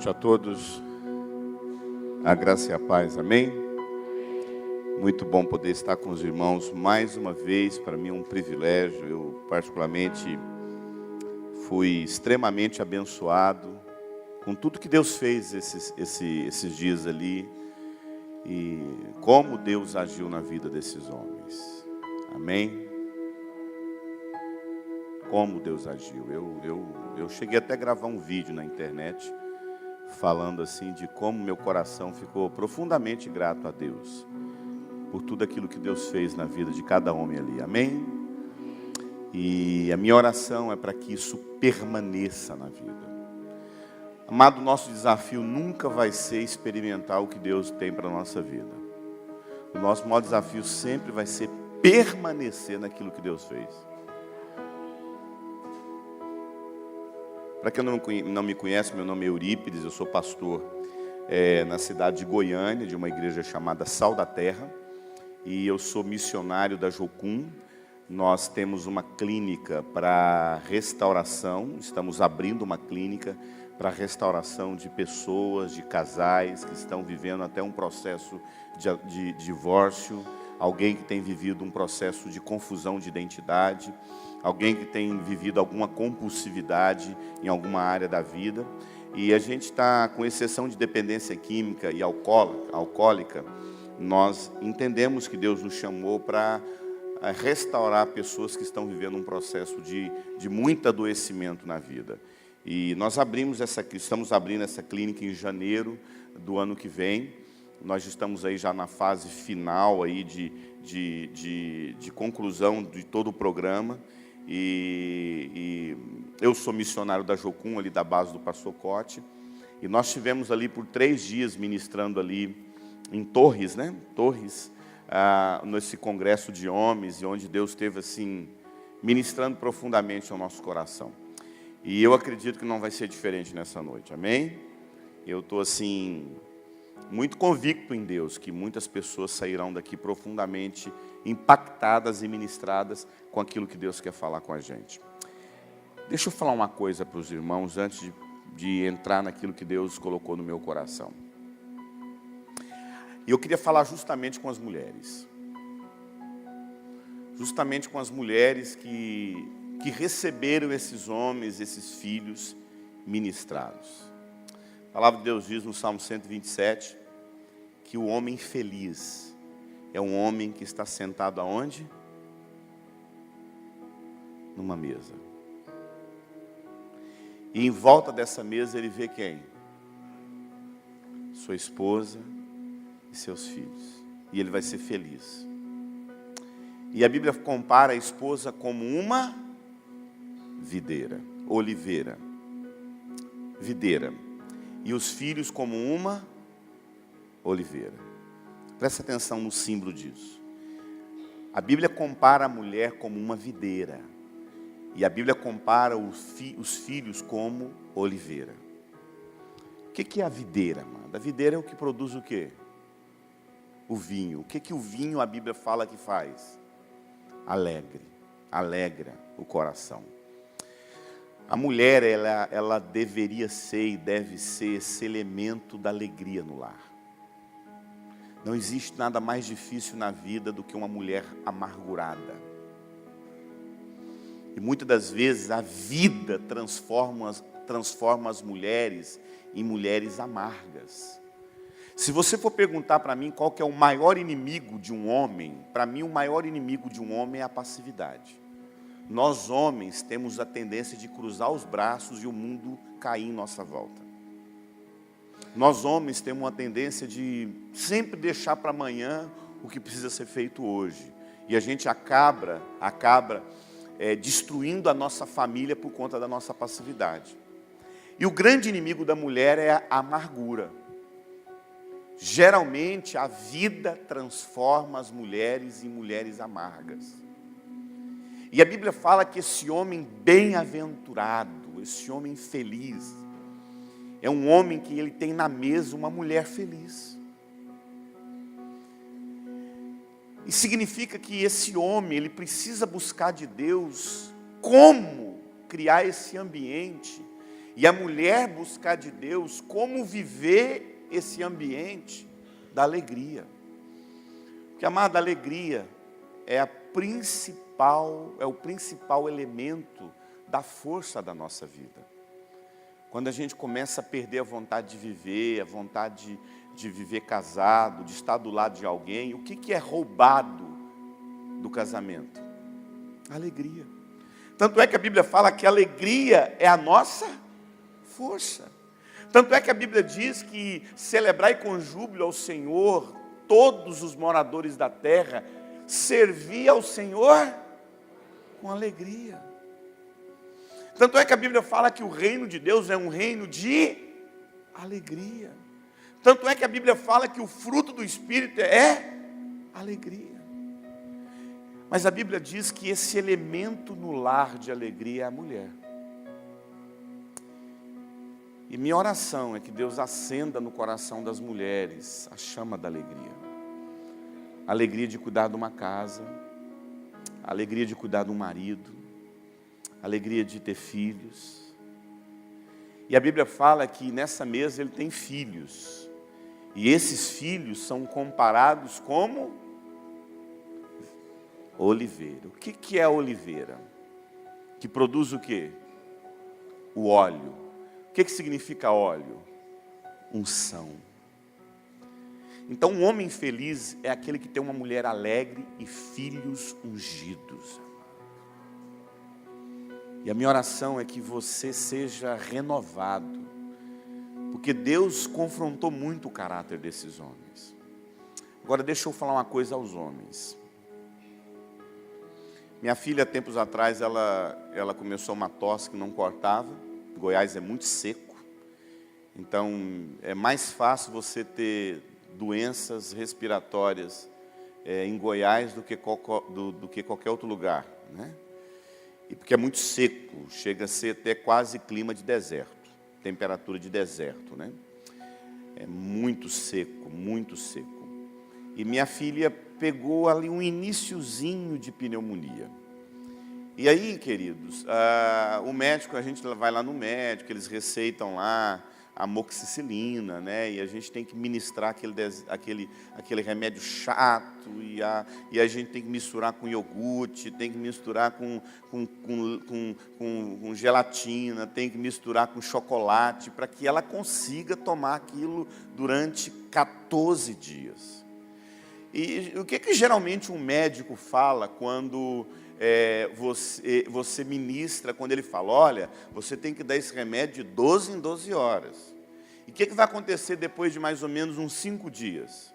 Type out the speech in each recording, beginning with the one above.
noite a todos, a graça e a paz, amém? Muito bom poder estar com os irmãos mais uma vez, para mim é um privilégio. Eu particularmente fui extremamente abençoado com tudo que Deus fez esses dias ali e como Deus agiu na vida desses homens, amém? Como Deus agiu. Eu cheguei até a gravar um vídeo na internet falando assim de como meu coração ficou profundamente grato a Deus por tudo aquilo que Deus fez na vida de cada homem ali, amém? E a minha oração é para que isso permaneça na vida. Amado, nosso desafio nunca vai ser experimentar o que Deus tem para a nossa vida. O nosso maior desafio sempre vai ser permanecer naquilo que Deus fez. Para quem não me conhece, meu nome é Eurípides, eu sou pastor na cidade de Goiânia, de uma igreja chamada Sal da Terra, e eu sou missionário da Jocum. Nós temos uma clínica para restauração, estamos abrindo uma clínica para restauração de pessoas, de casais que estão vivendo até um processo de divórcio, alguém que tem vivido um processo de confusão de identidade, alguém que tem vivido alguma compulsividade em alguma área da vida. E a gente está, com exceção de dependência química e alcoólica, nós entendemos que Deus nos chamou para restaurar pessoas que estão vivendo um processo de muito adoecimento na vida. E nós estamos abrindo essa clínica em janeiro do ano que vem. Nós estamos aí já na fase final aí de conclusão de todo o programa. E eu sou missionário da Jocum, ali da base do Pastor Cote. E nós estivemos ali por 3 dias ministrando ali em Torres, né? Torres, nesse congresso de homens, e onde Deus esteve assim, ministrando profundamente ao nosso coração. E eu acredito que não vai ser diferente nessa noite, amém? Eu estou assim, muito convicto em Deus, que muitas pessoas sairão daqui profundamente impactadas e ministradas com aquilo que Deus quer falar com a gente. Deixa eu falar uma coisa para os irmãos, antes de entrar naquilo que Deus colocou no meu coração. E eu queria falar justamente com as mulheres. Justamente com as mulheres que receberam esses homens, esses filhos ministrados. A palavra de Deus diz no Salmo 127, que o homem feliz é um homem que está sentado aonde? Numa mesa. E em volta dessa mesa ele vê quem? Sua esposa e seus filhos. E ele vai ser feliz. E a Bíblia compara a esposa como uma videira, oliveira. Videira. E os filhos como uma oliveira. Presta atenção no símbolo disso. A Bíblia compara a mulher como uma videira. E a Bíblia compara os filhos como oliveira. O que é a videira, mano? A videira é o que produz o quê? O vinho. O que o vinho, a Bíblia fala que faz? Alegra o coração. A mulher, ela deveria ser e deve ser esse elemento da alegria no lar. Não existe nada mais difícil na vida do que uma mulher amargurada. E muitas das vezes a vida transforma as mulheres em mulheres amargas. Se você for perguntar para mim qual que é o maior inimigo de um homem, para mim o maior inimigo de um homem é a passividade. Nós homens temos a tendência de cruzar os braços e o mundo cair em nossa volta. Nós homens temos uma tendência de sempre deixar para amanhã o que precisa ser feito hoje. E a gente acaba destruindo a nossa família por conta da nossa passividade. E o grande inimigo da mulher é a amargura. Geralmente a vida transforma as mulheres em mulheres amargas. E a Bíblia fala que esse homem bem-aventurado, esse homem feliz, é um homem que ele tem na mesa uma mulher feliz. E significa que esse homem, ele precisa buscar de Deus como criar esse ambiente E a mulher buscar de Deus como viver esse ambiente da alegria. Porque, amada, a alegria é o principal elemento da força da nossa vida. Quando a gente começa a perder a vontade de viver, a vontade de viver casado, de estar do lado de alguém, o que é roubado do casamento? A alegria. Tanto é que a Bíblia fala que a alegria é a nossa força. Tanto é que a Bíblia diz que celebrai com júbilo ao Senhor todos os moradores da terra, servir ao Senhor com alegria. Tanto é que a Bíblia fala que o reino de Deus é um reino de alegria. Tanto é que a Bíblia fala que o fruto do Espírito é alegria. Mas a Bíblia diz que esse elemento no lar de alegria é a mulher. E minha oração é que Deus acenda no coração das mulheres a chama da alegria. A alegria de cuidar de uma casa, a alegria de cuidar de um marido, a alegria de ter filhos. E a Bíblia fala que nessa mesa ele tem filhos. E esses filhos são comparados como oliveira. O que é a oliveira? Que produz o quê? O óleo. O que significa óleo? Unção. Então, um homem feliz é aquele que tem uma mulher alegre e filhos ungidos. E a minha oração é que você seja renovado, porque Deus confrontou muito o caráter desses homens. Agora, deixa eu falar uma coisa aos homens. Minha filha, tempos atrás, ela começou uma tosse que não cortava. Goiás é muito seco, então é mais fácil você ter doenças respiratórias em Goiás do que qualquer outro lugar, né? E porque é muito seco, chega a ser até quase clima de deserto, temperatura de deserto, né? É muito seco, muito seco. E minha filha pegou ali um iniciozinho de pneumonia. E aí, queridos, o médico, a gente vai lá no médico, eles receitam lá amoxicilina, né? E a gente tem que ministrar aquele remédio chato, e a gente tem que misturar com iogurte, tem que misturar com gelatina, tem que misturar com chocolate, para que ela consiga tomar aquilo durante 14 dias. E o que geralmente um médico fala quando você ministra, quando ele fala, olha, você tem que dar esse remédio de 12 em 12 horas. E o que vai acontecer depois de mais ou menos uns 5 dias?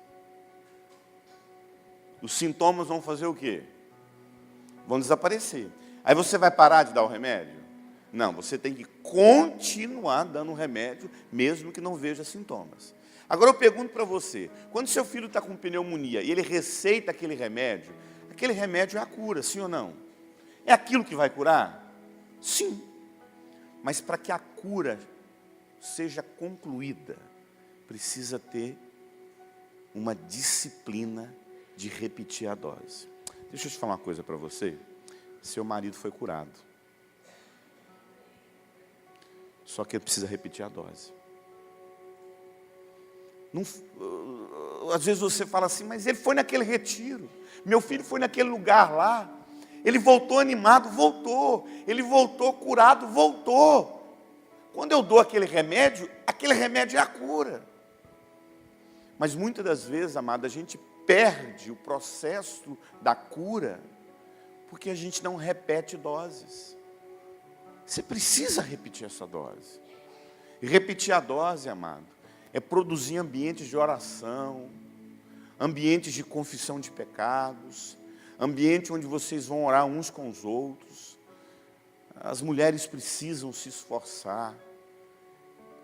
Os sintomas vão fazer o quê? Vão desaparecer. Aí você vai parar de dar o remédio? Não, você tem que continuar dando o remédio, mesmo que não veja sintomas. Agora eu pergunto para você, quando seu filho está com pneumonia e ele receita aquele remédio é a cura, sim ou não? É aquilo que vai curar? Sim. Mas para que a cura seja concluída, precisa ter uma disciplina de repetir a dose. Deixa eu te falar uma coisa para você. Seu marido foi curado. Só que ele precisa repetir a dose. Não, às vezes você fala assim, mas ele foi naquele retiro. Meu filho foi naquele lugar lá. Ele voltou animado, voltou. Ele voltou curado, voltou. Quando eu dou aquele remédio é a cura. Mas muitas das vezes, amada, a gente perde o processo da cura porque a gente não repete doses. Você precisa repetir essa dose. E repetir a dose, amado, é produzir ambientes de oração, ambientes de confissão de pecados, ambiente onde vocês vão orar uns com os outros. As mulheres precisam se esforçar,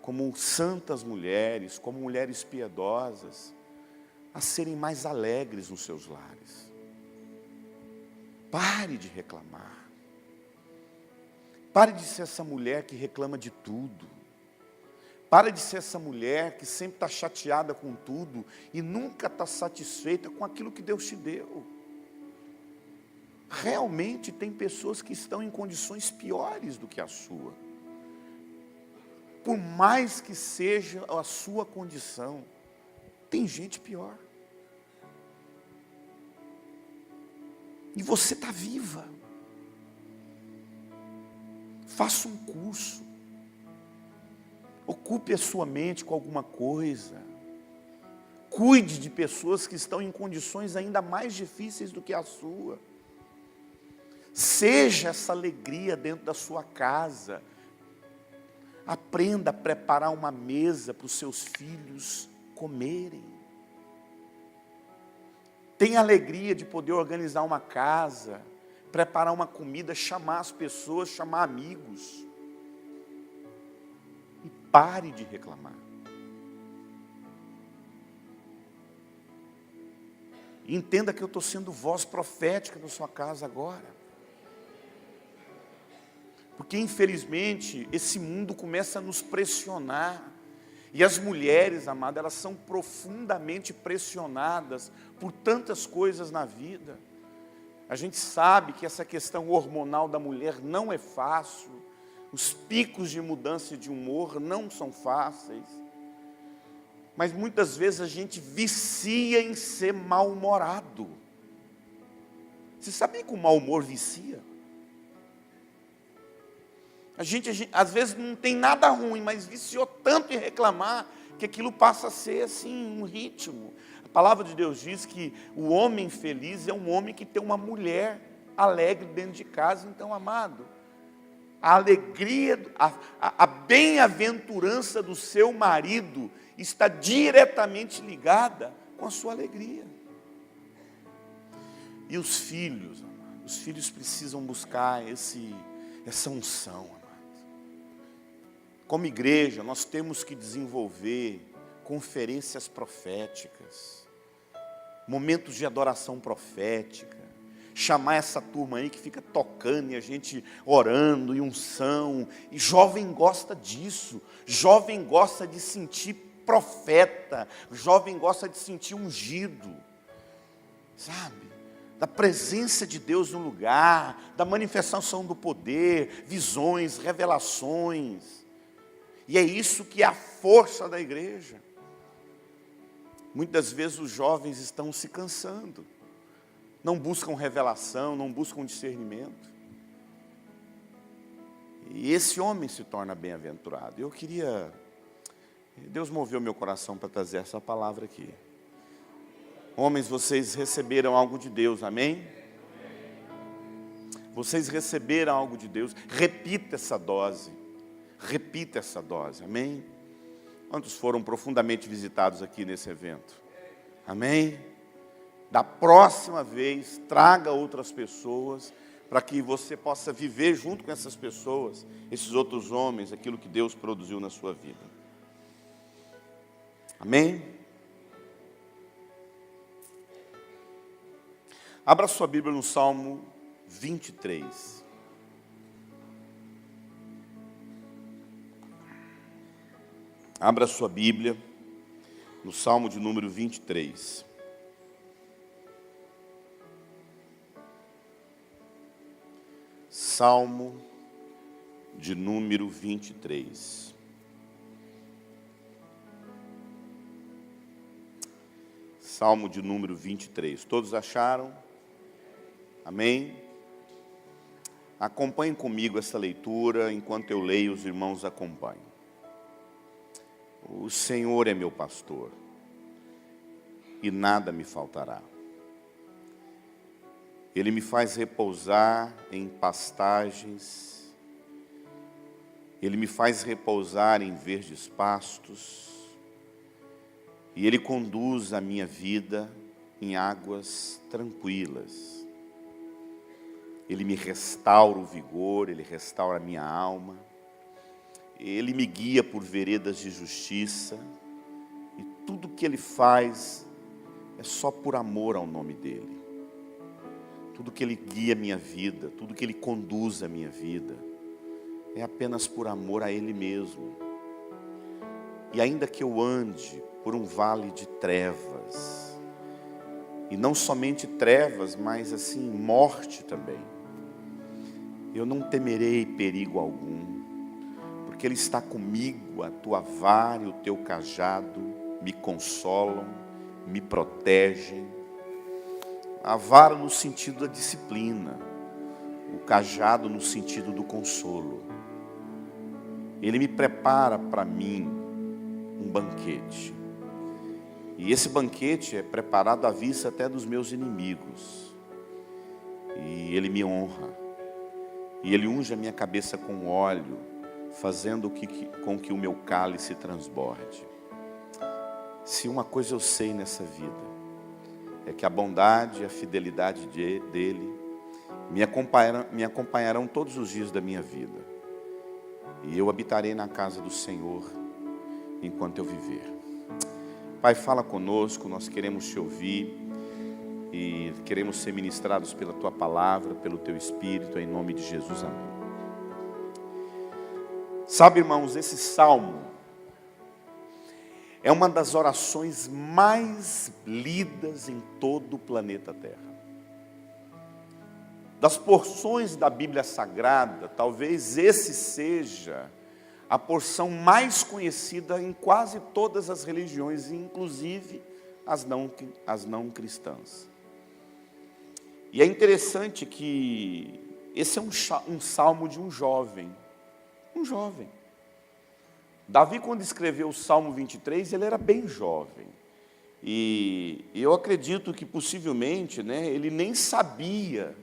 como santas mulheres, como mulheres piedosas, a serem mais alegres nos seus lares. Pare de reclamar. Pare de ser essa mulher que reclama de tudo. Pare de ser essa mulher que sempre está chateada com tudo e nunca está satisfeita com aquilo que Deus te deu. Realmente tem pessoas que estão em condições piores do que a sua. por mais que seja a sua condição, tem gente pior. E você está viva. Faça um curso. Ocupe a sua mente com alguma coisa. Cuide de pessoas que estão em condições ainda mais difíceis do que a sua. Seja essa alegria dentro da sua casa. Aprenda a preparar uma mesa para os seus filhos comerem. Tenha alegria de poder organizar uma casa, preparar uma comida, chamar as pessoas, chamar amigos. E pare de reclamar. E entenda que eu estou sendo voz profética na sua casa agora. Porque infelizmente esse mundo começa a nos pressionar. E as mulheres, amadas, elas são profundamente pressionadas por tantas coisas na vida. A gente sabe que essa questão hormonal da mulher não é fácil. Os picos de mudança de humor não são fáceis. Mas muitas vezes a gente vicia em ser mal-humorado. Você sabia que o mau humor vicia? A gente às vezes não tem nada ruim, mas viciou tanto em reclamar, que aquilo passa a ser assim, um ritmo. A palavra de Deus diz que o homem feliz é um homem que tem uma mulher alegre dentro de casa. Então, amado, a alegria, a bem-aventurança do seu marido está diretamente ligada com a sua alegria. E os filhos, amado, os filhos precisam buscar essa unção, amado. Como igreja, nós temos que desenvolver conferências proféticas, momentos de adoração profética, chamar essa turma aí que fica tocando e a gente orando e unção. E jovem gosta disso, jovem gosta de sentir profeta, jovem gosta de sentir ungido, sabe? Da presença de Deus no lugar, da manifestação do poder, visões, revelações. E é isso que é a força da igreja. Muitas vezes os jovens estão se cansando, não buscam revelação, não buscam discernimento. E esse homem se torna bem-aventurado. Deus moveu meu coração para trazer essa palavra aqui. Homens, vocês receberam algo de Deus, amém? Vocês receberam algo de Deus. Repita essa dose, amém? Quantos foram profundamente visitados aqui nesse evento? Amém? Da próxima vez, traga outras pessoas, para que você possa viver junto com essas pessoas, esses outros homens, aquilo que Deus produziu na sua vida. Amém? Abra sua Bíblia no Salmo 23. Abra sua Bíblia no Salmo de número 23. Salmo de número 23. Salmo de número 23. Todos acharam? Amém? Acompanhem comigo essa leitura, enquanto eu leio, os irmãos acompanham. O Senhor é meu pastor, e nada me faltará. Ele me faz repousar em pastagens, Ele me faz repousar em verdes pastos, e Ele conduz a minha vida em águas tranquilas. Ele me restaura o vigor, Ele restaura a minha alma. Ele me guia por veredas de justiça. E tudo que Ele faz é só por amor ao nome dEle. Tudo que Ele guia a minha vida, tudo que Ele conduz a minha vida, é apenas por amor a Ele mesmo. E ainda que eu ande por um vale de trevas, e não somente trevas, mas assim, morte também, eu não temerei perigo algum, porque porque Ele está comigo, a tua vara e o teu cajado me consolam, me protegem. A vara no sentido da disciplina, o cajado no sentido do consolo. Ele me prepara para mim um banquete. E esse banquete é preparado à vista até dos meus inimigos. E Ele me honra. E Ele unge a minha cabeça com óleo, fazendo com que o meu cálice transborde. Se uma coisa eu sei nessa vida, é que a bondade e a fidelidade dEle me acompanharão todos os dias da minha vida. E eu habitarei na casa do Senhor enquanto eu viver. Pai, fala conosco, nós queremos Te ouvir e queremos ser ministrados pela Tua palavra, pelo Teu Espírito, em nome de Jesus, amém. Sabe, irmãos, esse salmo é uma das orações mais lidas em todo o planeta Terra. Das porções da Bíblia Sagrada, talvez esse seja a porção mais conhecida em quase todas as religiões, inclusive as não cristãs. E é interessante que esse é um salmo de um jovem. Um jovem. Davi, quando escreveu o Salmo 23, ele era bem jovem. E eu acredito que possivelmente, ele nem sabia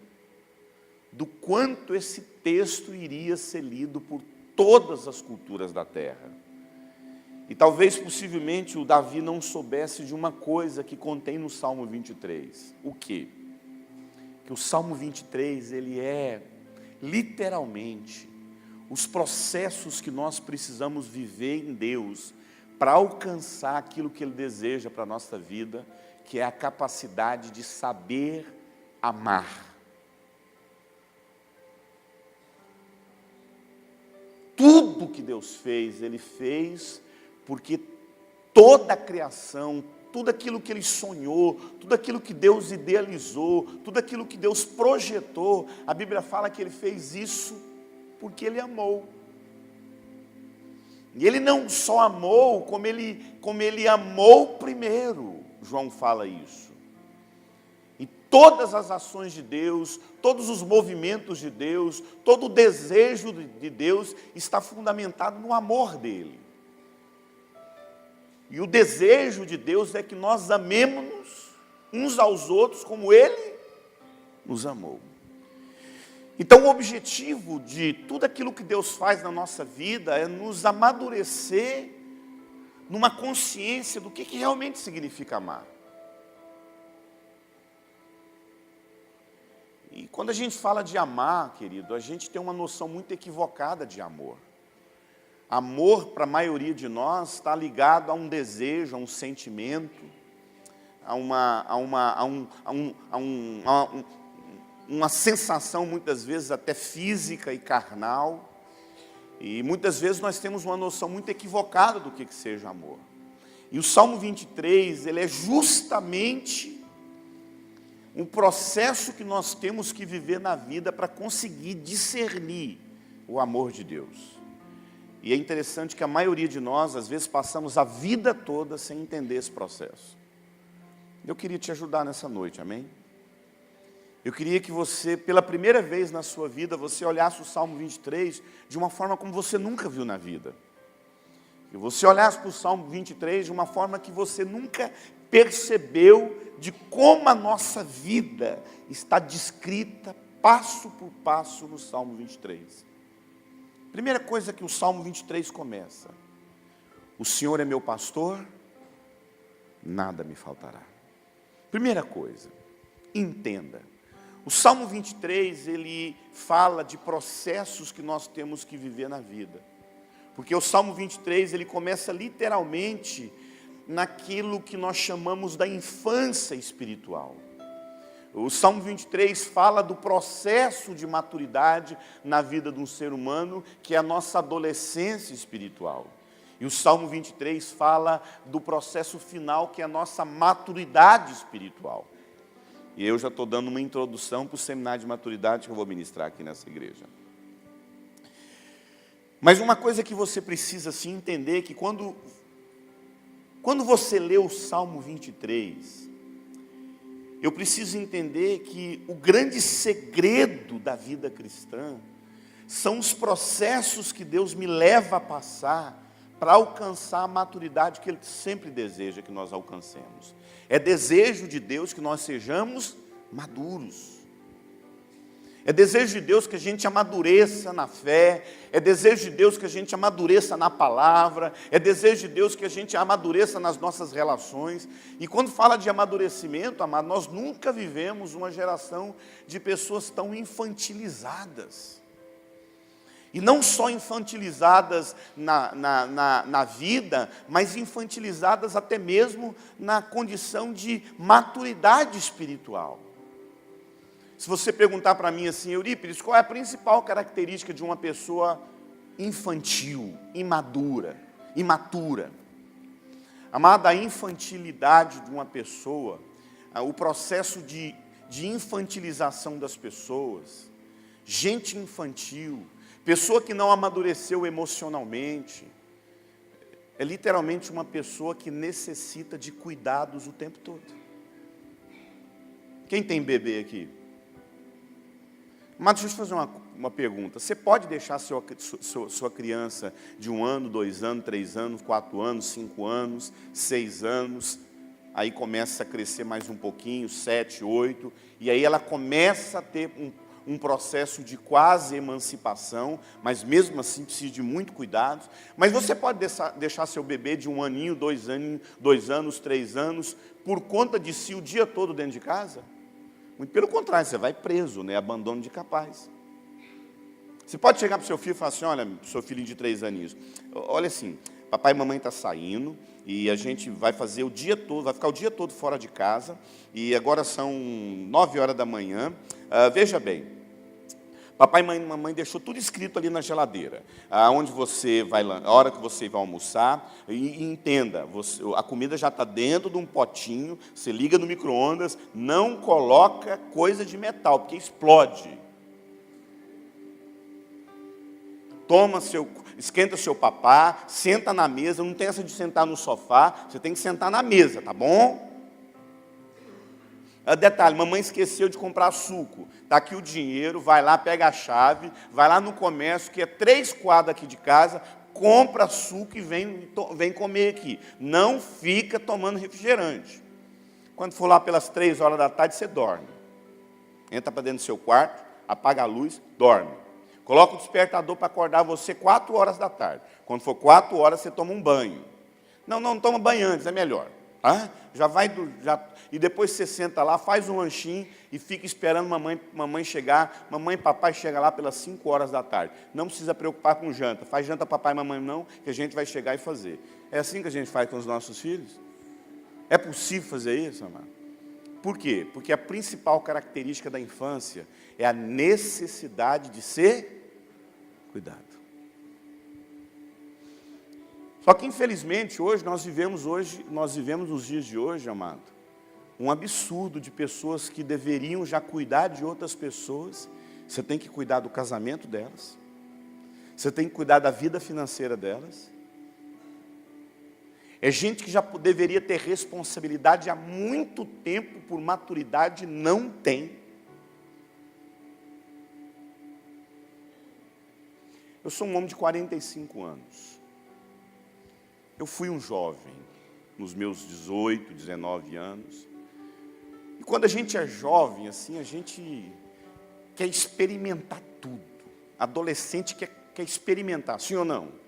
do quanto esse texto iria ser lido por todas as culturas da terra. E talvez, possivelmente, o Davi não soubesse de uma coisa que contém no Salmo 23. O quê? Que o Salmo 23, ele é, literalmente, os processos que nós precisamos viver em Deus para alcançar aquilo que Ele deseja para a nossa vida, que é a capacidade de saber amar. Tudo que Deus fez, Ele fez porque toda a criação, tudo aquilo que Ele sonhou, tudo aquilo que Deus idealizou, tudo aquilo que Deus projetou, a Bíblia fala que Ele fez isso porque Ele amou. E Ele não só amou, como ele amou primeiro. João fala isso. E todas as ações de Deus, todos os movimentos de Deus, todo o desejo de Deus está fundamentado no amor dEle. E o desejo de Deus é que nós amemos uns aos outros como Ele nos amou. Então o objetivo de tudo aquilo que Deus faz na nossa vida é nos amadurecer numa consciência do que realmente significa amar. E quando a gente fala de amar, querido, a gente tem uma noção muito equivocada de amor. Amor, para a maioria de nós, está ligado a um desejo, a um sentimento, a uma sensação, muitas vezes, até física e carnal. E muitas vezes nós temos uma noção muito equivocada do que seja amor. E o Salmo 23, ele é justamente um processo que nós temos que viver na vida para conseguir discernir o amor de Deus. E é interessante que a maioria de nós, às vezes, passamos a vida toda sem entender esse processo. Eu queria te ajudar nessa noite, amém? Eu queria que você, pela primeira vez na sua vida, você olhasse o Salmo 23 de uma forma como você nunca viu na vida. Que você olhasse para o Salmo 23 de uma forma que você nunca percebeu de como a nossa vida está descrita passo por passo no Salmo 23. Primeira coisa que o Salmo 23 começa: o Senhor é meu pastor, nada me faltará. Primeira coisa, entenda. O Salmo 23, ele fala de processos que nós temos que viver na vida. Porque o Salmo 23, ele começa literalmente naquilo que nós chamamos da infância espiritual. O Salmo 23 fala do processo de maturidade na vida de um ser humano, que é a nossa adolescência espiritual. E o Salmo 23 fala do processo final, que é a nossa maturidade espiritual. E eu já estou dando uma introdução para o seminário de maturidade que eu vou ministrar aqui nessa igreja. Mas uma coisa que você precisa sim entender é que quando você lê o Salmo 23, eu preciso entender que o grande segredo da vida cristã são os processos que Deus me leva a passar para alcançar a maturidade que Ele sempre deseja que nós alcancemos. É desejo de Deus que nós sejamos maduros. É desejo de Deus que a gente amadureça na fé, é desejo de Deus que a gente amadureça na palavra, é desejo de Deus que a gente amadureça nas nossas relações. E quando fala de amadurecimento, amado, nós nunca vivemos uma geração de pessoas tão infantilizadas. E não só infantilizadas na vida, mas infantilizadas até mesmo na condição de maturidade espiritual. Se você perguntar para mim assim, Eurípides, qual é a principal característica de uma pessoa infantil, imatura? Amada, a infantilidade de uma pessoa, o processo de infantilização das pessoas, gente infantil, pessoa que não amadureceu emocionalmente, é literalmente uma pessoa que necessita de cuidados o tempo todo. Quem tem bebê aqui? Mas deixa eu te fazer uma pergunta. Você pode deixar sua criança de 1 ano, 2 anos, 3 anos, 4 anos, 5 anos, 6 anos, aí começa a crescer mais um pouquinho, 7, 8, e aí ela começa a ter um processo de quase emancipação, mas mesmo assim precisa de muito cuidado. Mas você pode deixar seu bebê de 1 aninho, 2 anos, 3 anos, por conta de si o dia todo dentro de casa? Muito pelo contrário, você vai preso, né? Abandono de capaz. Você pode chegar para o seu filho e falar assim, olha, seu filhinho de 3 aninhos, olha assim, papai e mamãe estão saindo, e a gente vai fazer o dia todo, vai ficar o dia todo fora de casa, e agora são 9 horas da manhã, veja bem, papai e mamãe deixou tudo escrito ali na geladeira, aonde você vai, a hora que você vai almoçar, e entenda, a comida já está dentro de um potinho, você liga no micro-ondas, não coloca coisa de metal, porque explode. Esquenta seu papá, senta na mesa, não tem essa de sentar no sofá, você tem que sentar na mesa, tá bom? Detalhe, mamãe esqueceu de comprar suco, está aqui o dinheiro, vai lá, pega a chave, vai lá no comércio, que é 3 quadras aqui de casa, compra suco e vem comer aqui. Não fica tomando refrigerante. Quando for lá pelas 3 horas da tarde, você dorme. Entra para dentro do seu quarto, apaga a luz, dorme. Coloca o despertador para acordar você 4 horas da tarde. Quando for 4 horas, você toma um banho. Não toma banho antes, é melhor. E depois você senta lá, faz um lanchinho e fica esperando mamãe chegar. Mamãe e papai chegam lá pelas 5 horas da tarde. Não precisa preocupar com janta. Faz janta papai e mamãe não, que a gente vai chegar e fazer. É assim que a gente faz com os nossos filhos? É possível fazer isso, amado? Por quê? Porque a principal característica da infância é a necessidade de ser cuidado. Só que, infelizmente, nós vivemos nos dias de hoje, amado, um absurdo de pessoas que deveriam já cuidar de outras pessoas. Você tem que cuidar do casamento delas. Você tem que cuidar da vida financeira delas. É gente que já deveria ter responsabilidade há muito tempo, por maturidade, não tem. Eu sou um homem de 45 anos. Eu fui um jovem, nos meus 18, 19 anos. E quando a gente é jovem, assim, a gente quer experimentar tudo. Adolescente quer experimentar, sim ou não?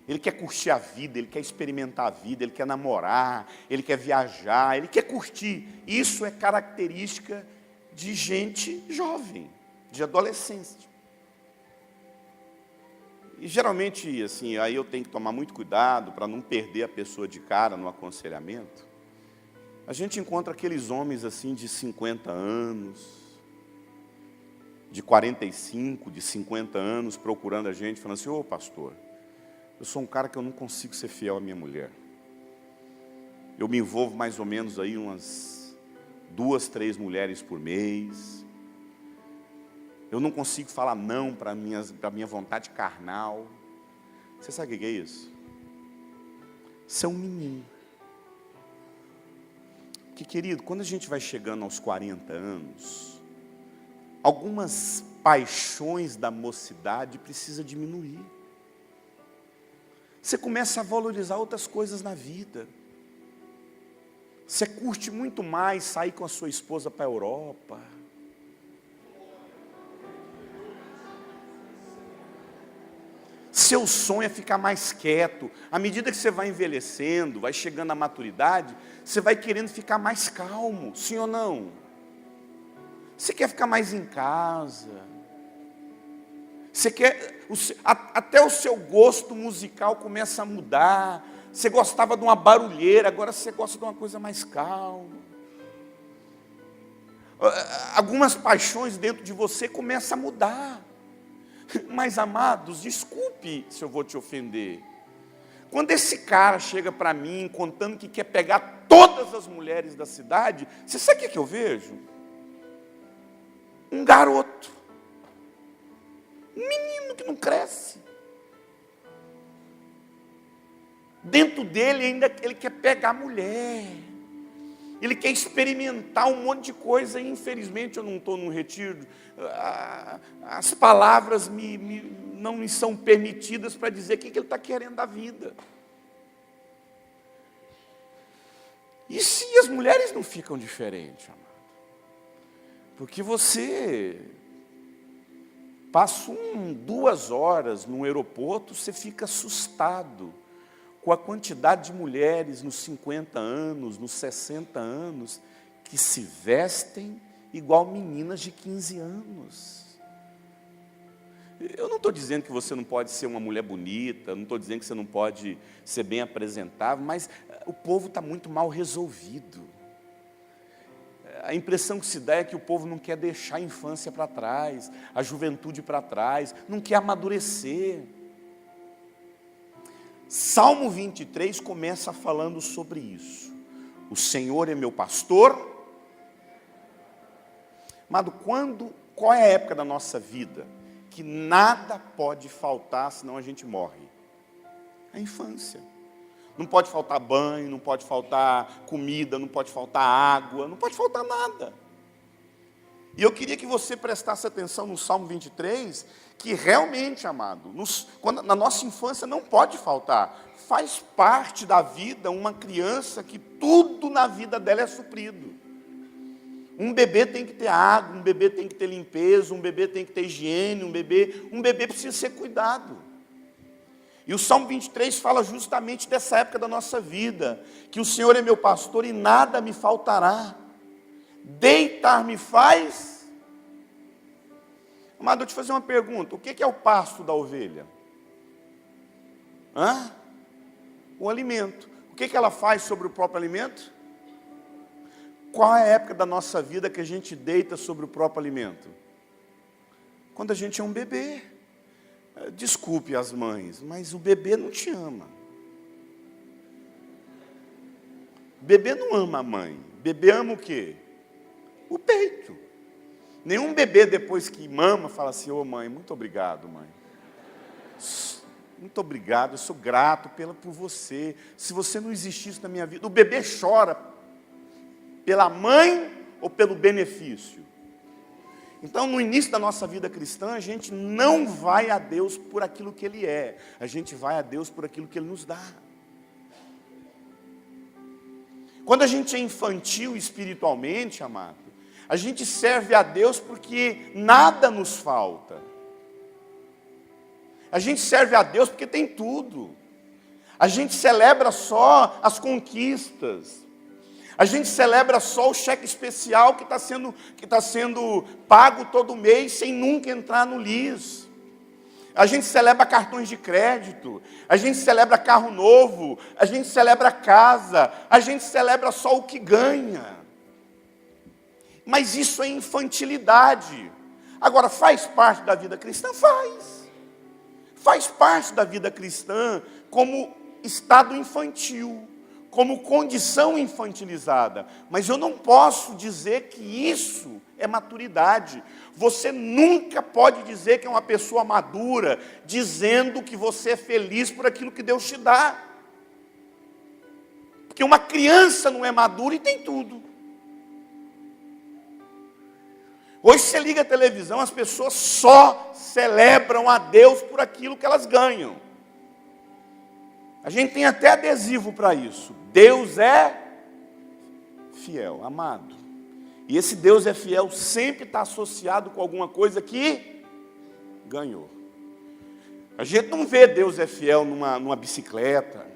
Ele quer curtir a vida, ele quer experimentar a vida, ele quer namorar, ele quer viajar, ele quer curtir. Isso é característica de gente jovem, de adolescência. E geralmente, assim, aí eu tenho que tomar muito cuidado para não perder a pessoa de cara no aconselhamento. A gente encontra aqueles homens assim de 50 anos, de 45, de 50 anos, procurando a gente, falando assim, ô pastor, eu sou um cara que eu não consigo ser fiel à minha mulher. Eu me envolvo mais ou menos aí umas 2, 3 mulheres por mês. Eu não consigo falar não para a minha vontade carnal. Você sabe o que é isso? Você é um menino. Que, querido, quando a gente vai chegando aos 40 anos, algumas paixões da mocidade precisam diminuir. Você começa a valorizar outras coisas na vida. Você curte muito mais sair com a sua esposa para a Europa. Seu sonho é ficar mais quieto. À medida que você vai envelhecendo, vai chegando à maturidade, você vai querendo ficar mais calmo, sim ou não? Você quer ficar mais em casa. Você quer, até o seu gosto musical começa a mudar. Você gostava de uma barulheira, agora você gosta de uma coisa mais calma. Algumas paixões dentro de você começam a mudar. Mas, amados, desculpe se eu vou te ofender. Quando esse cara chega para mim contando que quer pegar todas as mulheres da cidade, você sabe o que eu vejo? Um garoto. Um menino que não cresce. Dentro dele ainda ele quer pegar mulher. Ele quer experimentar um monte de coisa e infelizmente eu não estou num retiro. As palavras não me são permitidas para dizer o que ele está querendo da vida. E se as mulheres não ficam diferentes, amado? Porque você passa 2 horas no aeroporto, você fica assustado com a quantidade de mulheres nos 50 anos, nos 60 anos, que se vestem igual meninas de 15 anos. Eu não estou dizendo que você não pode ser uma mulher bonita, não estou dizendo que você não pode ser bem apresentável, mas o povo está muito mal resolvido. A impressão que se dá é que o povo não quer deixar a infância para trás, a juventude para trás, não quer amadurecer. Salmo 23 começa falando sobre isso. O Senhor é meu pastor. Amado, qual é a época da nossa vida que nada pode faltar, senão a gente morre? A infância. Não pode faltar banho, não pode faltar comida, não pode faltar água, não pode faltar nada. E eu queria que você prestasse atenção no Salmo 23, que realmente, amado, na nossa infância não pode faltar. Faz parte da vida uma criança que tudo na vida dela é suprido. Um bebê tem que ter água, um bebê tem que ter limpeza, um bebê tem que ter higiene, um bebê precisa ser cuidado. E o Salmo 23 fala justamente dessa época da nossa vida, que o Senhor é meu pastor e nada me faltará. Deitar-me faz. Amado, eu te fazer uma pergunta: o que é o pasto da ovelha? O alimento. O que ela faz sobre o próprio alimento? Qual é a época da nossa vida que a gente deita sobre o próprio alimento? Quando a gente é um bebê. Desculpe as mães, mas o bebê não te ama. O bebê não ama a mãe. O bebê ama o quê? O peito. Nenhum bebê depois que mama fala assim: ô mãe, muito obrigado, mãe. Muito obrigado, eu sou grato por você. Se você não existisse na minha vida. O bebê chora pela mãe ou pelo benefício? Então, no início da nossa vida cristã, a gente não vai a Deus por aquilo que Ele é. A gente vai a Deus por aquilo que Ele nos dá. Quando a gente é infantil espiritualmente, amado, a gente serve a Deus porque nada nos falta. A gente serve a Deus porque tem tudo. A gente celebra só as conquistas. A gente celebra só o cheque especial que está sendo pago todo mês sem nunca entrar no LIS. A gente celebra cartões de crédito. A gente celebra carro novo. A gente celebra casa. A gente celebra só o que ganha. Mas isso é infantilidade. Agora, faz parte da vida cristã? Faz. Faz parte da vida cristã como estado infantil, como condição infantilizada. Mas eu não posso dizer que isso é maturidade. Você nunca pode dizer que é uma pessoa madura, dizendo que você é feliz por aquilo que Deus te dá. Porque uma criança não é madura e tem tudo. Hoje você liga a televisão, as pessoas só celebram a Deus por aquilo que elas ganham. A gente tem até adesivo para isso. Deus é fiel, amado. E esse Deus é fiel sempre está associado com alguma coisa que ganhou. A gente não vê Deus é fiel numa bicicleta.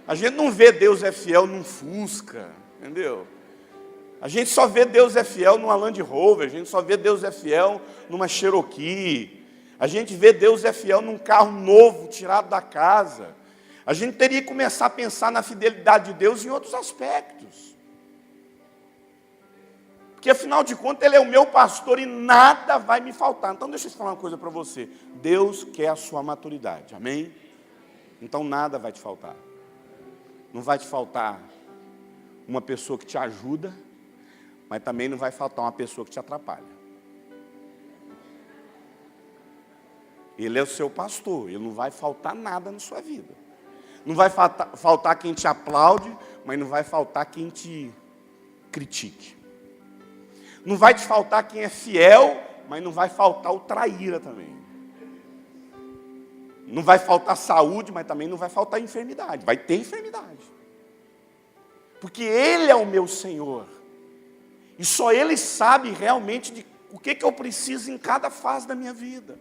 A gente não vê Deus é fiel num Fusca, entendeu? A gente só vê Deus é fiel numa Land Rover, a gente só vê Deus é fiel numa Cherokee. A gente vê Deus é fiel num carro novo, tirado da casa. A gente teria que começar a pensar na fidelidade de Deus em outros aspectos. Porque afinal de contas Ele é o meu pastor e nada vai me faltar. Então deixa eu falar uma coisa para você. Deus quer a sua maturidade, amém? Então nada vai te faltar. Não vai te faltar uma pessoa que te ajuda, mas também não vai faltar uma pessoa que te atrapalha. Ele é o seu pastor, ele não vai faltar nada na sua vida. Não vai faltar quem te aplaude, mas não vai faltar quem te critique. Não vai te faltar quem é fiel, mas não vai faltar o traíra também. Não vai faltar saúde, mas também não vai faltar enfermidade. Vai ter enfermidade. Porque Ele é o meu Senhor. E só Ele sabe realmente de o que eu preciso em cada fase da minha vida.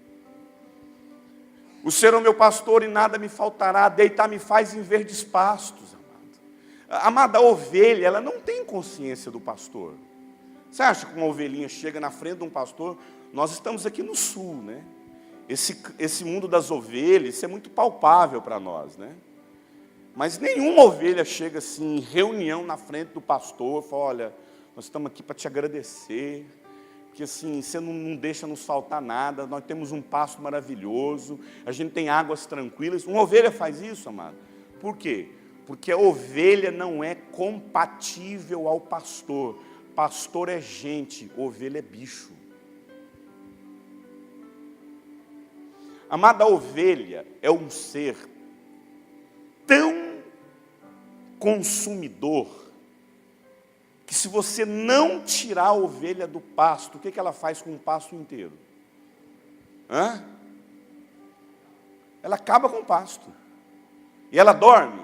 O Senhor é o meu pastor e nada me faltará. Deitar-me faz em verdes pastos, amado. Amada, a ovelha, ela não tem consciência do pastor. Você acha que uma ovelhinha chega na frente de um pastor? Nós estamos aqui no sul, né? Esse mundo das ovelhas, isso é muito palpável para nós, né? Mas nenhuma ovelha chega assim, em reunião na frente do pastor, fala, olha, nós estamos aqui para te agradecer, porque assim, você não deixa nos faltar nada, nós temos um pasto maravilhoso, a gente tem águas tranquilas. Uma ovelha faz isso, amado. Por quê? Porque a ovelha não é compatível ao pastor. Pastor é gente, ovelha é bicho. Amada, a ovelha é um ser tão consumidor, que se você não tirar a ovelha do pasto, o que ela faz com o pasto inteiro? Ela acaba com o pasto. E ela dorme?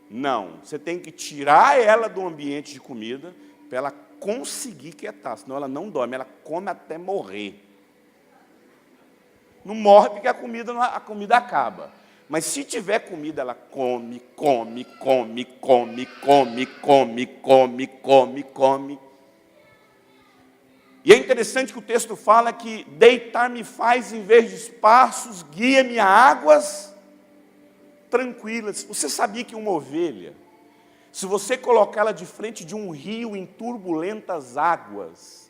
Não, você tem que tirar ela do ambiente de comida, para ela conseguir quietar, senão ela não dorme, ela come até morrer. Não morre porque a comida acaba. Mas se tiver comida, ela come. E é interessante que o texto fala que deitar-me faz em verdes pastos, guia-me a águas tranquilas. Você sabia que uma ovelha, se você colocá-la de frente de um rio em turbulentas águas,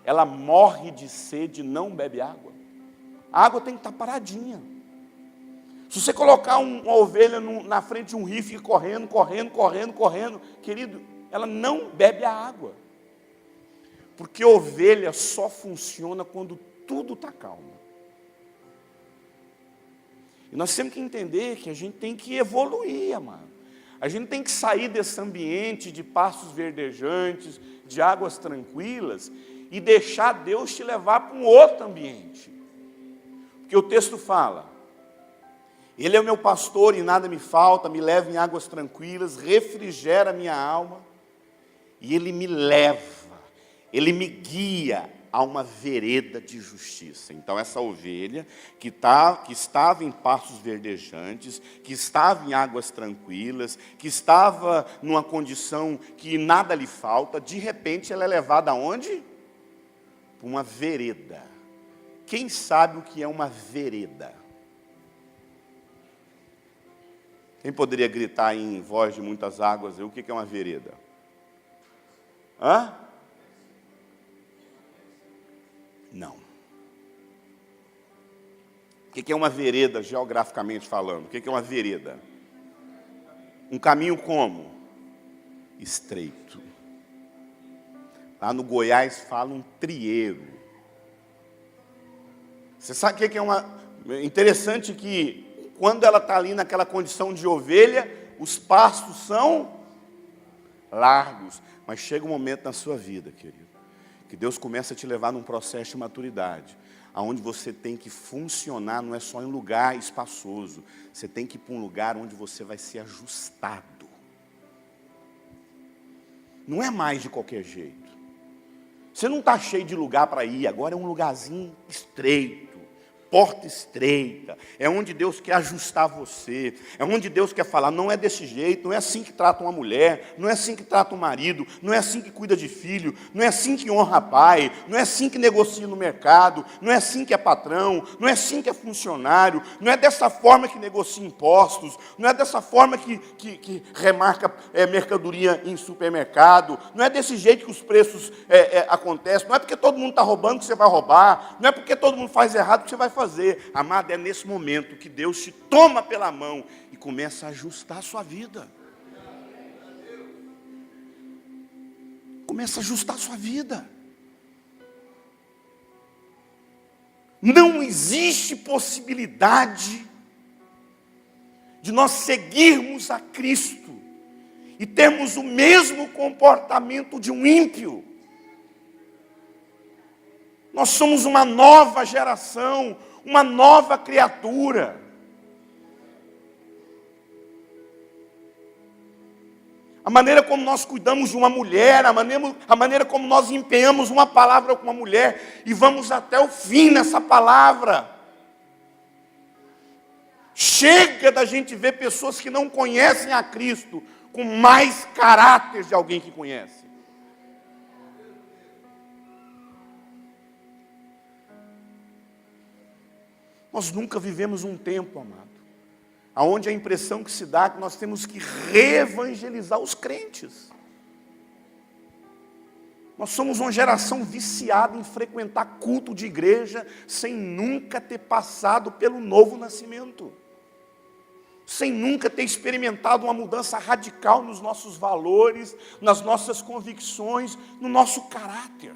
ela morre de sede e não bebe água? A água tem que estar paradinha. Se você colocar uma ovelha na frente de um rio e fica correndo, querido, ela não bebe a água. Porque ovelha só funciona quando tudo está calmo. E nós temos que entender que a gente tem que evoluir, amado. A gente tem que sair desse ambiente de pastos verdejantes, de águas tranquilas, e deixar Deus te levar para um outro ambiente. Porque o texto fala, Ele é o meu pastor e nada me falta, me leva em águas tranquilas, refrigera a minha alma, e Ele me leva, Ele me guia a uma vereda de justiça. Então essa ovelha que estava em pastos verdejantes, que estava em águas tranquilas, que estava numa condição que nada lhe falta, de repente ela é levada aonde? Para uma vereda. Quem sabe o que é uma vereda? Quem poderia gritar em voz de muitas águas, o que é uma vereda? Não. O que é uma vereda, geograficamente falando? O que é uma vereda? Um caminho como? Estreito. Lá no Goiás fala um trieiro. Você sabe o que é interessante que quando ela está ali naquela condição de ovelha, os pastos são largos. Mas chega um momento na sua vida, querido, que Deus começa a te levar num processo de maturidade, aonde você tem que funcionar, não é só em lugar espaçoso, você tem que ir para um lugar onde você vai ser ajustado. Não é mais de qualquer jeito. Você não está cheio de lugar para ir, agora é um lugarzinho estreito, porta estreita, é onde Deus quer ajustar você, é onde Deus quer falar, não é desse jeito, não é assim que trata uma mulher, não é assim que trata um marido, não é assim que cuida de filho, não é assim que honra pai, não é assim que negocia no mercado, não é assim que é patrão, não é assim que é funcionário, não é dessa forma que negocia impostos, não é dessa forma que remarca mercadoria em supermercado, não é desse jeito que os preços acontecem, não é porque todo mundo está roubando que você vai roubar, não é porque todo mundo faz errado que você vai fazer. Amado, é nesse momento que Deus te toma pela mão e começa a ajustar a sua vida. Começa a ajustar a sua vida. Não existe possibilidade de nós seguirmos a Cristo e termos o mesmo comportamento de um ímpio. Nós somos uma nova geração, uma nova criatura. A maneira como nós cuidamos de uma mulher, a maneira como nós empenhamos uma palavra com uma mulher e vamos até o fim nessa palavra. Chega da gente ver pessoas que não conhecem a Cristo com mais caráter de alguém que conhece. Nós nunca vivemos um tempo, amado, onde a impressão que se dá é que nós temos que reevangelizar os crentes. Nós somos uma geração viciada em frequentar culto de igreja sem nunca ter passado pelo novo nascimento. Sem nunca ter experimentado uma mudança radical nos nossos valores, nas nossas convicções, no nosso caráter.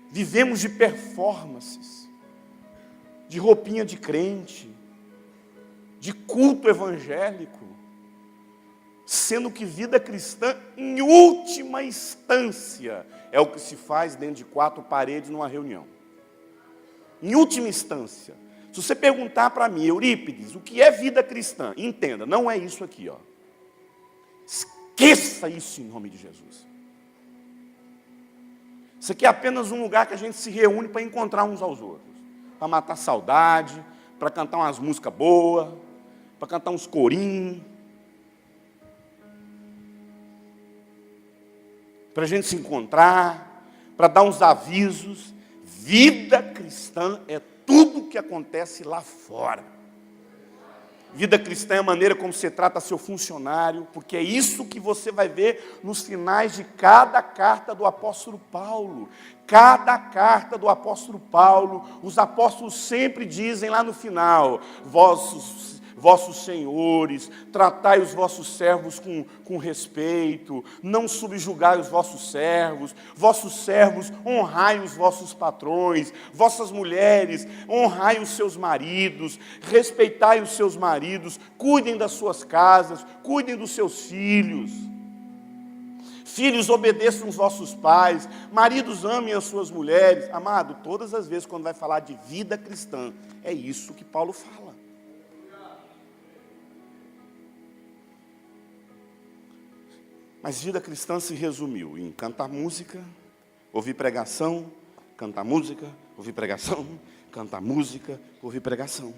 Vivemos de performances, de roupinha de crente, de culto evangélico, sendo que vida cristã, em última instância, é o que se faz dentro de 4 paredes numa reunião. Em última instância, se você perguntar para mim, Eurípides, o que é vida cristã? Entenda, não é isso aqui, ó. Esqueça isso em nome de Jesus. Isso aqui é apenas um lugar que a gente se reúne para encontrar uns aos outros. Para matar saudade, para cantar umas músicas boas, para cantar uns corinhos, para a gente se encontrar, para dar uns avisos. Vida cristã é tudo que acontece lá fora. Vida cristã é a maneira como você trata seu funcionário, porque é isso que você vai ver nos finais de cada carta do apóstolo Paulo. Cada carta do apóstolo Paulo, os apóstolos sempre dizem lá no final: vossos senhores, tratai os vossos servos com respeito, não subjugai os vossos servos, honrai os vossos patrões, vossas mulheres, honrai os seus maridos, respeitai os seus maridos, cuidem das suas casas, cuidem dos seus filhos. Filhos, obedeçam os vossos pais, maridos, amem as suas mulheres. Amado, todas as vezes quando vai falar de vida cristã, é isso que Paulo fala. Mas vida cristã se resumiu em cantar música, ouvir pregação, cantar música, ouvir pregação, cantar música, ouvir pregação.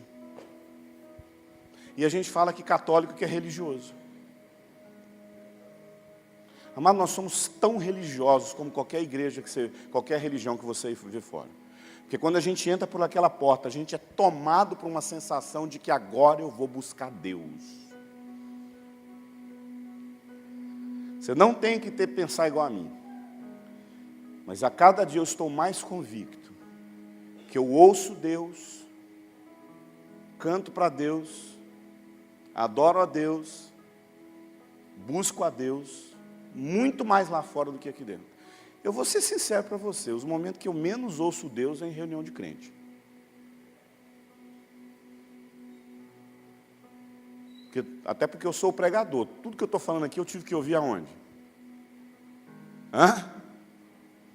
E a gente fala que católico que é religioso. Amado, nós somos tão religiosos como qualquer igreja, qualquer religião que você vê fora. Porque quando a gente entra por aquela porta, a gente é tomado por uma sensação de que agora eu vou buscar Deus. Você não tem que pensar igual a mim. Mas a cada dia eu estou mais convicto que eu ouço Deus, canto para Deus, adoro a Deus, busco a Deus, muito mais lá fora do que aqui dentro. Eu vou ser sincero para você, os momentos que eu menos ouço Deus é em reunião de crente. Até porque eu sou o pregador. Tudo que eu estou falando aqui eu tive que ouvir aonde?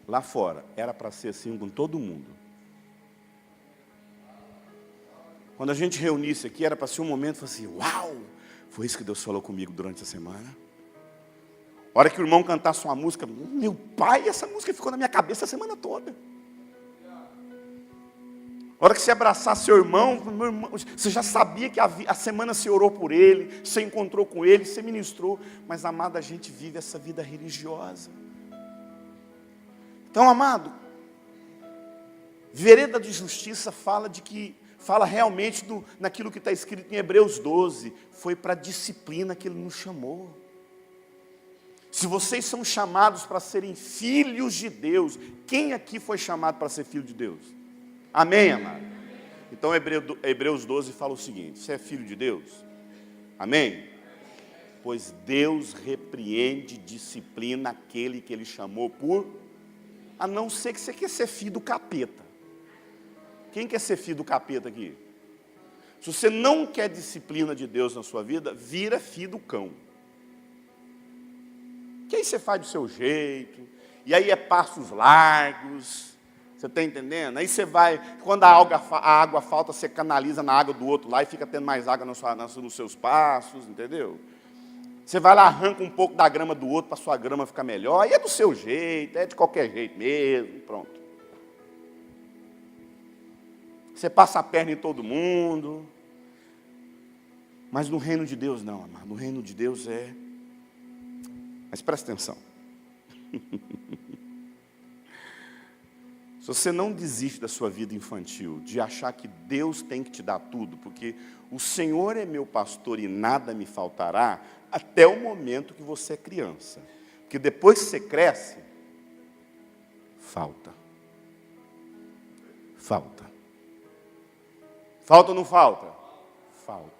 Lá fora. Era para ser assim com todo mundo. Quando a gente reunisse aqui, era para ser um momento assim, uau! Foi isso que Deus falou comigo durante a semana. A hora que o irmão cantasse uma música, meu pai, essa música ficou na minha cabeça a semana toda. A hora que você abraçar seu irmão, meu irmão, você já sabia que a semana você orou por ele, você encontrou com ele, você ministrou. Mas, amado, a gente vive essa vida religiosa. Então, amado, vereda de justiça fala realmente naquilo que está escrito em Hebreus 12. Foi para a disciplina que ele nos chamou. Se vocês são chamados para serem filhos de Deus, quem aqui foi chamado para ser filho de Deus? Amém, amado? Então, Hebreus 12 fala o seguinte: você é filho de Deus? Amém? Pois Deus repreende, disciplina aquele que Ele chamou a não ser que você quer ser filho do capeta. Quem quer ser filho do capeta aqui? Se você não quer disciplina de Deus na sua vida, vira filho do cão. Que aí você faz do seu jeito, e aí é passos largos. Você está entendendo? Aí você vai, quando a água falta, você canaliza na água do outro lá e fica tendo mais água nos seus passos, entendeu? Você vai lá, arranca um pouco da grama do outro para a sua grama ficar melhor. Aí é do seu jeito, é de qualquer jeito mesmo, pronto. Você passa a perna em todo mundo. Mas no reino de Deus não, amado. No reino de Deus é... Mas presta atenção. Se você não desiste da sua vida infantil, de achar que Deus tem que te dar tudo, porque o Senhor é meu pastor e nada me faltará, até o momento que você é criança. Porque depois que você cresce, falta. Falta. Falta ou não falta? Falta.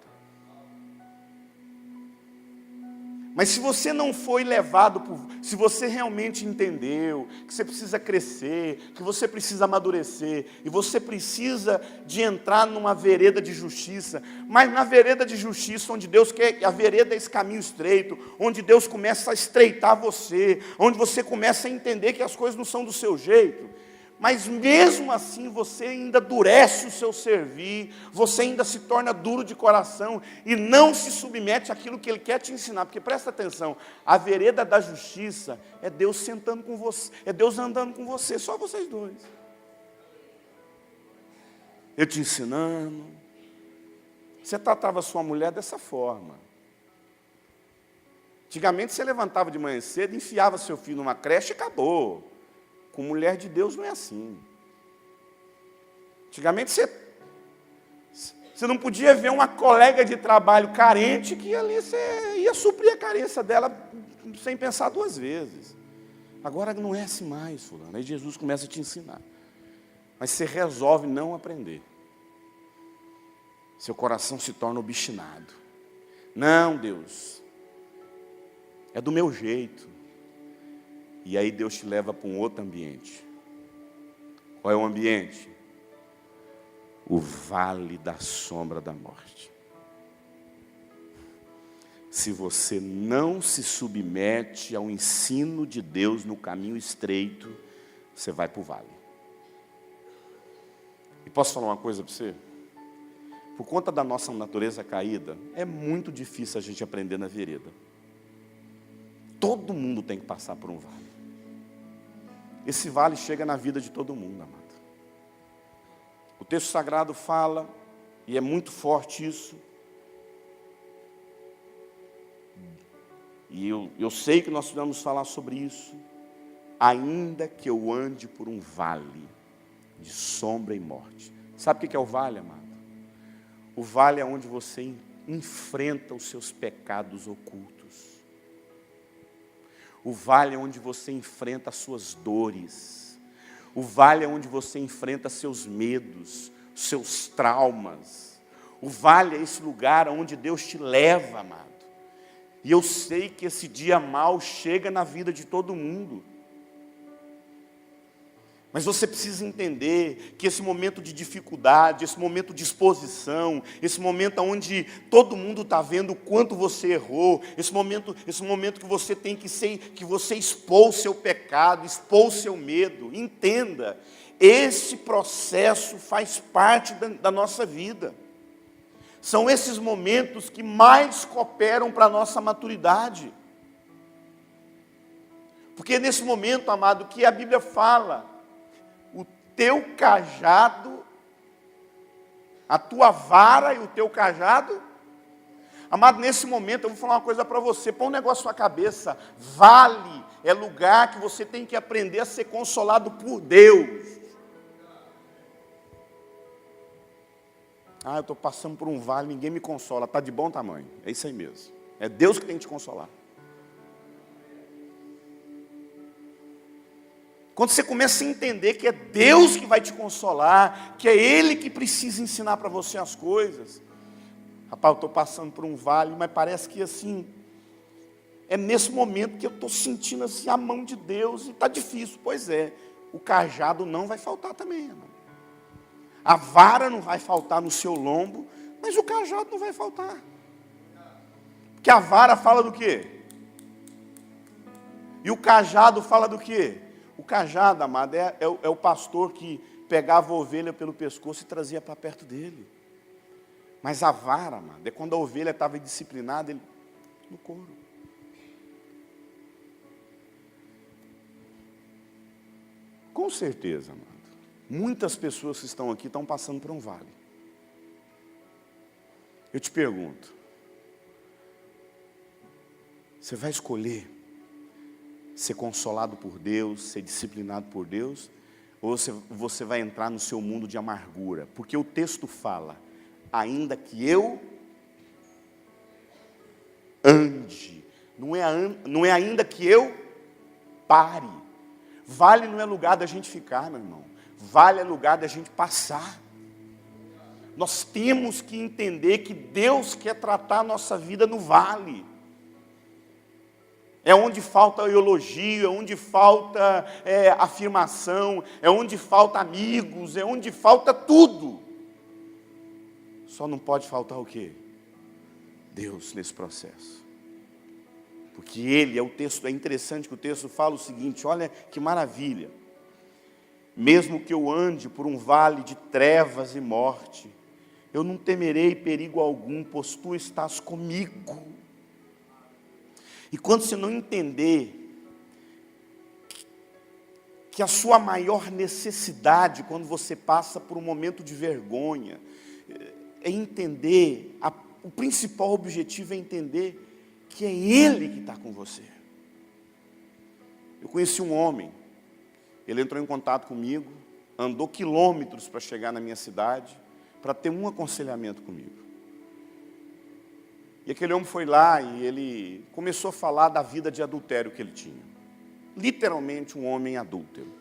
Mas se você não foi levado se você realmente entendeu que você precisa crescer, que você precisa amadurecer, e você precisa de entrar numa vereda de justiça, mas na vereda de justiça, onde Deus quer, a vereda é esse caminho estreito, onde Deus começa a estreitar você, onde você começa a entender que as coisas não são do seu jeito, mas mesmo assim você ainda endurece o seu servir, você ainda se torna duro de coração e não se submete àquilo que Ele quer te ensinar. Porque presta atenção, a vereda da justiça é Deus sentando com você, é Deus andando com você, só vocês dois. Eu te ensinando. Você tratava a sua mulher dessa forma. Antigamente você levantava de manhã cedo, enfiava seu filho numa creche e acabou. Com mulher de Deus não é assim. Antigamente você não podia ver uma colega de trabalho carente que ali você ia suprir a carência dela sem pensar duas vezes. Agora não é assim mais, fulano. Aí Jesus começa a te ensinar. Mas você resolve não aprender. Seu coração se torna obstinado. Não, Deus. É do meu jeito. E aí Deus te leva para um outro ambiente. Qual é o ambiente? O vale da sombra da morte. Se você não se submete ao ensino de Deus no caminho estreito, você vai para o vale. E posso falar uma coisa para você? Por conta da nossa natureza caída, é muito difícil a gente aprender na vereda. Todo mundo tem que passar por um vale. Esse vale chega na vida de todo mundo, amado. O texto sagrado fala, e é muito forte isso, e eu sei que nós vamos falar sobre isso, ainda que eu ande por um vale de sombra e morte. Sabe o que é o vale, amado? O vale é onde você enfrenta os seus pecados ocultos. O vale é onde você enfrenta as suas dores. O vale é onde você enfrenta seus medos, seus traumas. O vale é esse lugar onde Deus te leva, amado. E eu sei que esse dia mau chega na vida de todo mundo. Mas você precisa entender que esse momento de dificuldade, esse momento de exposição, esse momento onde todo mundo está vendo o quanto você errou, esse momento que você tem que você expôs o seu pecado, expôs o seu medo, entenda, esse processo faz parte da nossa vida. São esses momentos que mais cooperam para a nossa maturidade. Porque é nesse momento, amado, que a Bíblia fala, teu cajado, a tua vara e o teu cajado. Amado, nesse momento eu vou falar uma coisa para você, põe um negócio na sua cabeça, vale é lugar que você tem que aprender a ser consolado por Deus. Eu estou passando por um vale, ninguém me consola, está de bom tamanho, é isso aí mesmo, é Deus que tem que te consolar. Quando você começa a entender que é Deus que vai te consolar, que é Ele que precisa ensinar para você as coisas. Rapaz, eu estou passando por um vale, mas parece que assim, é nesse momento que eu estou sentindo assim a mão de Deus, e está difícil. Pois é, o cajado não vai faltar também, irmão. A vara não vai faltar no seu lombo, mas o cajado não vai faltar. Porque a vara fala do quê? E o cajado fala do quê? O cajado, amado, é o pastor que pegava a ovelha pelo pescoço e trazia para perto dele. Mas a vara, amado, é quando a ovelha estava disciplinada, ele no couro. Com certeza, amado, muitas pessoas que estão aqui estão passando por um vale. Eu te pergunto, você vai escolher ser consolado por Deus, ser disciplinado por Deus, ou você vai entrar no seu mundo de amargura? Porque o texto fala, ainda que eu ande, não é ainda que eu pare. Vale não é lugar da gente ficar, meu irmão, vale é lugar da gente passar. Nós temos que entender que Deus quer tratar a nossa vida no vale. É onde falta elogio, é onde falta afirmação, é onde falta amigos, é onde falta tudo. Só não pode faltar o quê? Deus nesse processo. Porque Ele, é interessante que o texto fala o seguinte, olha que maravilha. Mesmo que eu ande por um vale de trevas e morte, eu não temerei perigo algum, pois Tu estás comigo. E quando você não entender que a sua maior necessidade, quando você passa por um momento de vergonha, é entender, o principal objetivo é entender que é Ele que está com você. Eu conheci um homem, ele entrou em contato comigo, andou quilômetros para chegar na minha cidade, para ter um aconselhamento comigo. E aquele homem foi lá e ele começou a falar da vida de adultério que ele tinha. Literalmente um homem adúltero.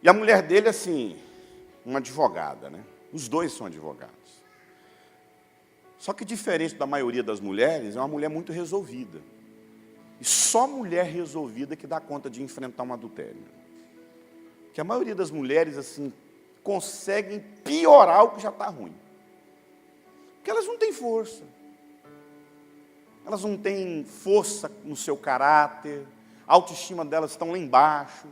E a mulher dele, assim, uma advogada, né? Os dois são advogados. Só que diferente da maioria das mulheres, é uma mulher muito resolvida. E só mulher resolvida que dá conta de enfrentar um adultério. Porque a maioria das mulheres, assim, conseguem piorar o que já está ruim. Porque elas não têm força. Elas não têm força no seu caráter, a autoestima delas estão lá embaixo.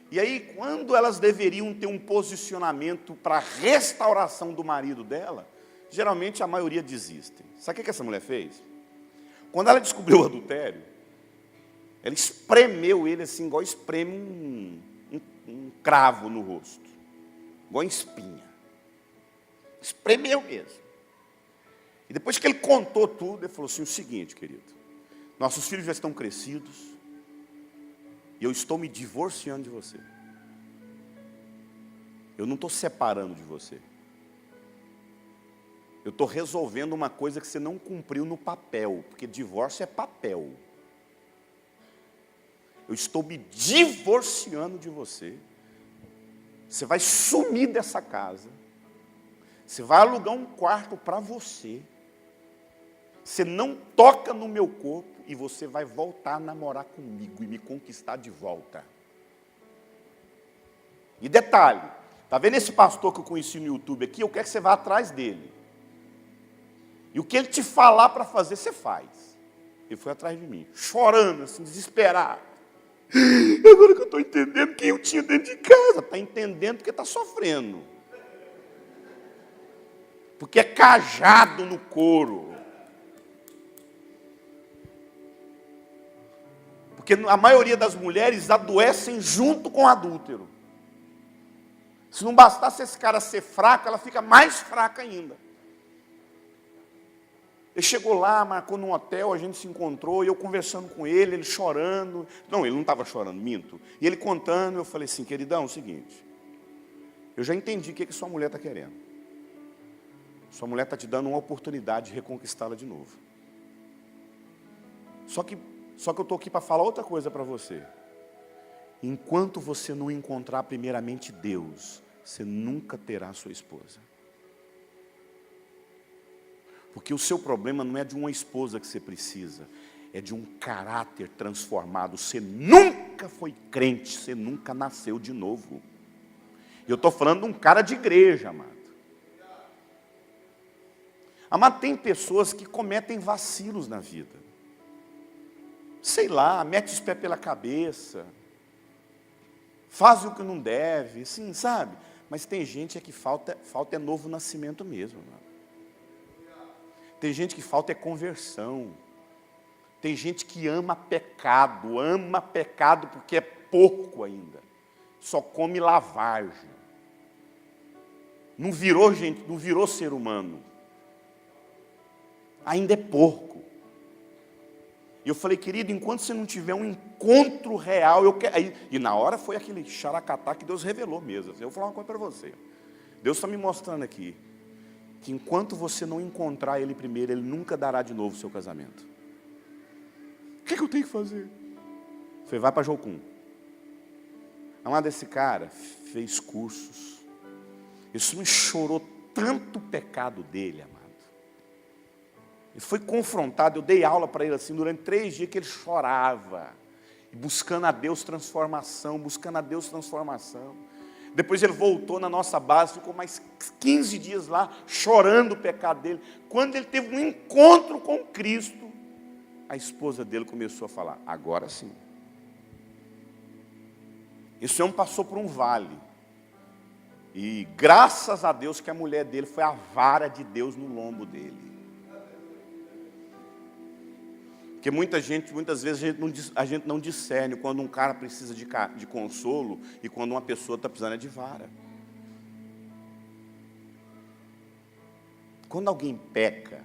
E aí, quando elas deveriam ter um posicionamento para a restauração do marido dela, geralmente a maioria desistem. Sabe o que essa mulher fez? Quando ela descobriu o adultério, ela espremeu ele assim, igual espreme um cravo no rosto, igual espinha. Espremeu mesmo. E depois que ele contou tudo, ele falou assim, o seguinte, querido, nossos filhos já estão crescidos, e eu estou me divorciando de você. Eu não estou separando de você. Eu estou resolvendo uma coisa que você não cumpriu no papel, porque divórcio é papel. Eu estou me divorciando de você. Você vai sumir dessa casa. Você vai alugar um quarto para você. Você não toca no meu corpo e você vai voltar a namorar comigo e me conquistar de volta. E detalhe, tá vendo esse pastor que eu conheci no YouTube aqui? Eu quero que você vá atrás dele. E o que ele te falar para fazer, você faz. Ele foi atrás de mim, chorando, assim, desesperado. Agora que eu estou entendendo quem eu tinha dentro de casa. Está entendendo porque está sofrendo. Porque é cajado no couro. Porque a maioria das mulheres adoecem junto com o adúltero. Se não bastasse esse cara ser fraco, ela fica mais fraca ainda. Ele chegou lá, marcou num hotel, a gente se encontrou, e eu conversando com ele, ele chorando. Não, ele não estava chorando, minto. E ele contando, eu falei assim, queridão, é o seguinte. Eu já entendi o que sua mulher está querendo. Sua mulher está te dando uma oportunidade de reconquistá-la de novo. Só que eu estou aqui para falar outra coisa para você. Enquanto você não encontrar primeiramente Deus, você nunca terá sua esposa. Porque o seu problema não é de uma esposa que você precisa, é de um caráter transformado. Você nunca foi crente, você nunca nasceu de novo. Eu estou falando de um cara de igreja, amado. Amado, tem pessoas que cometem vacilos na vida. Sei lá, mete os pés pela cabeça, faz o que não deve, sim, sabe? Mas tem gente que falta é novo nascimento mesmo, amado. Tem gente que falta é conversão. Tem gente que ama pecado porque é porco ainda. Só come lavagem. Não virou gente, não virou ser humano. Ainda é porco. E eu falei, querido, enquanto você não tiver um encontro real, eu quero. E na hora foi aquele xaracatá que Deus revelou mesmo. Eu vou falar uma coisa para você. Deus está me mostrando aqui que enquanto você não encontrar Ele primeiro, Ele nunca dará de novo o seu casamento. O que eu tenho que fazer? Eu falei, vai para Jocum. Amado, esse cara fez cursos. Isso me chorou tanto o pecado dele, amado. Ele foi confrontado, eu dei aula para ele assim, durante 3 dias que ele chorava. Buscando a Deus transformação, buscando a Deus transformação. Depois ele voltou na nossa base, ficou mais 15 dias lá, chorando o pecado dele. Quando ele teve um encontro com Cristo, a esposa dele começou a falar, agora sim. Esse homem passou por um vale. E graças a Deus que a mulher dele foi a vara de Deus no lombo dele. Porque muitas vezes a gente não discerne quando um cara precisa de consolo e quando uma pessoa está precisando de vara. Quando alguém peca,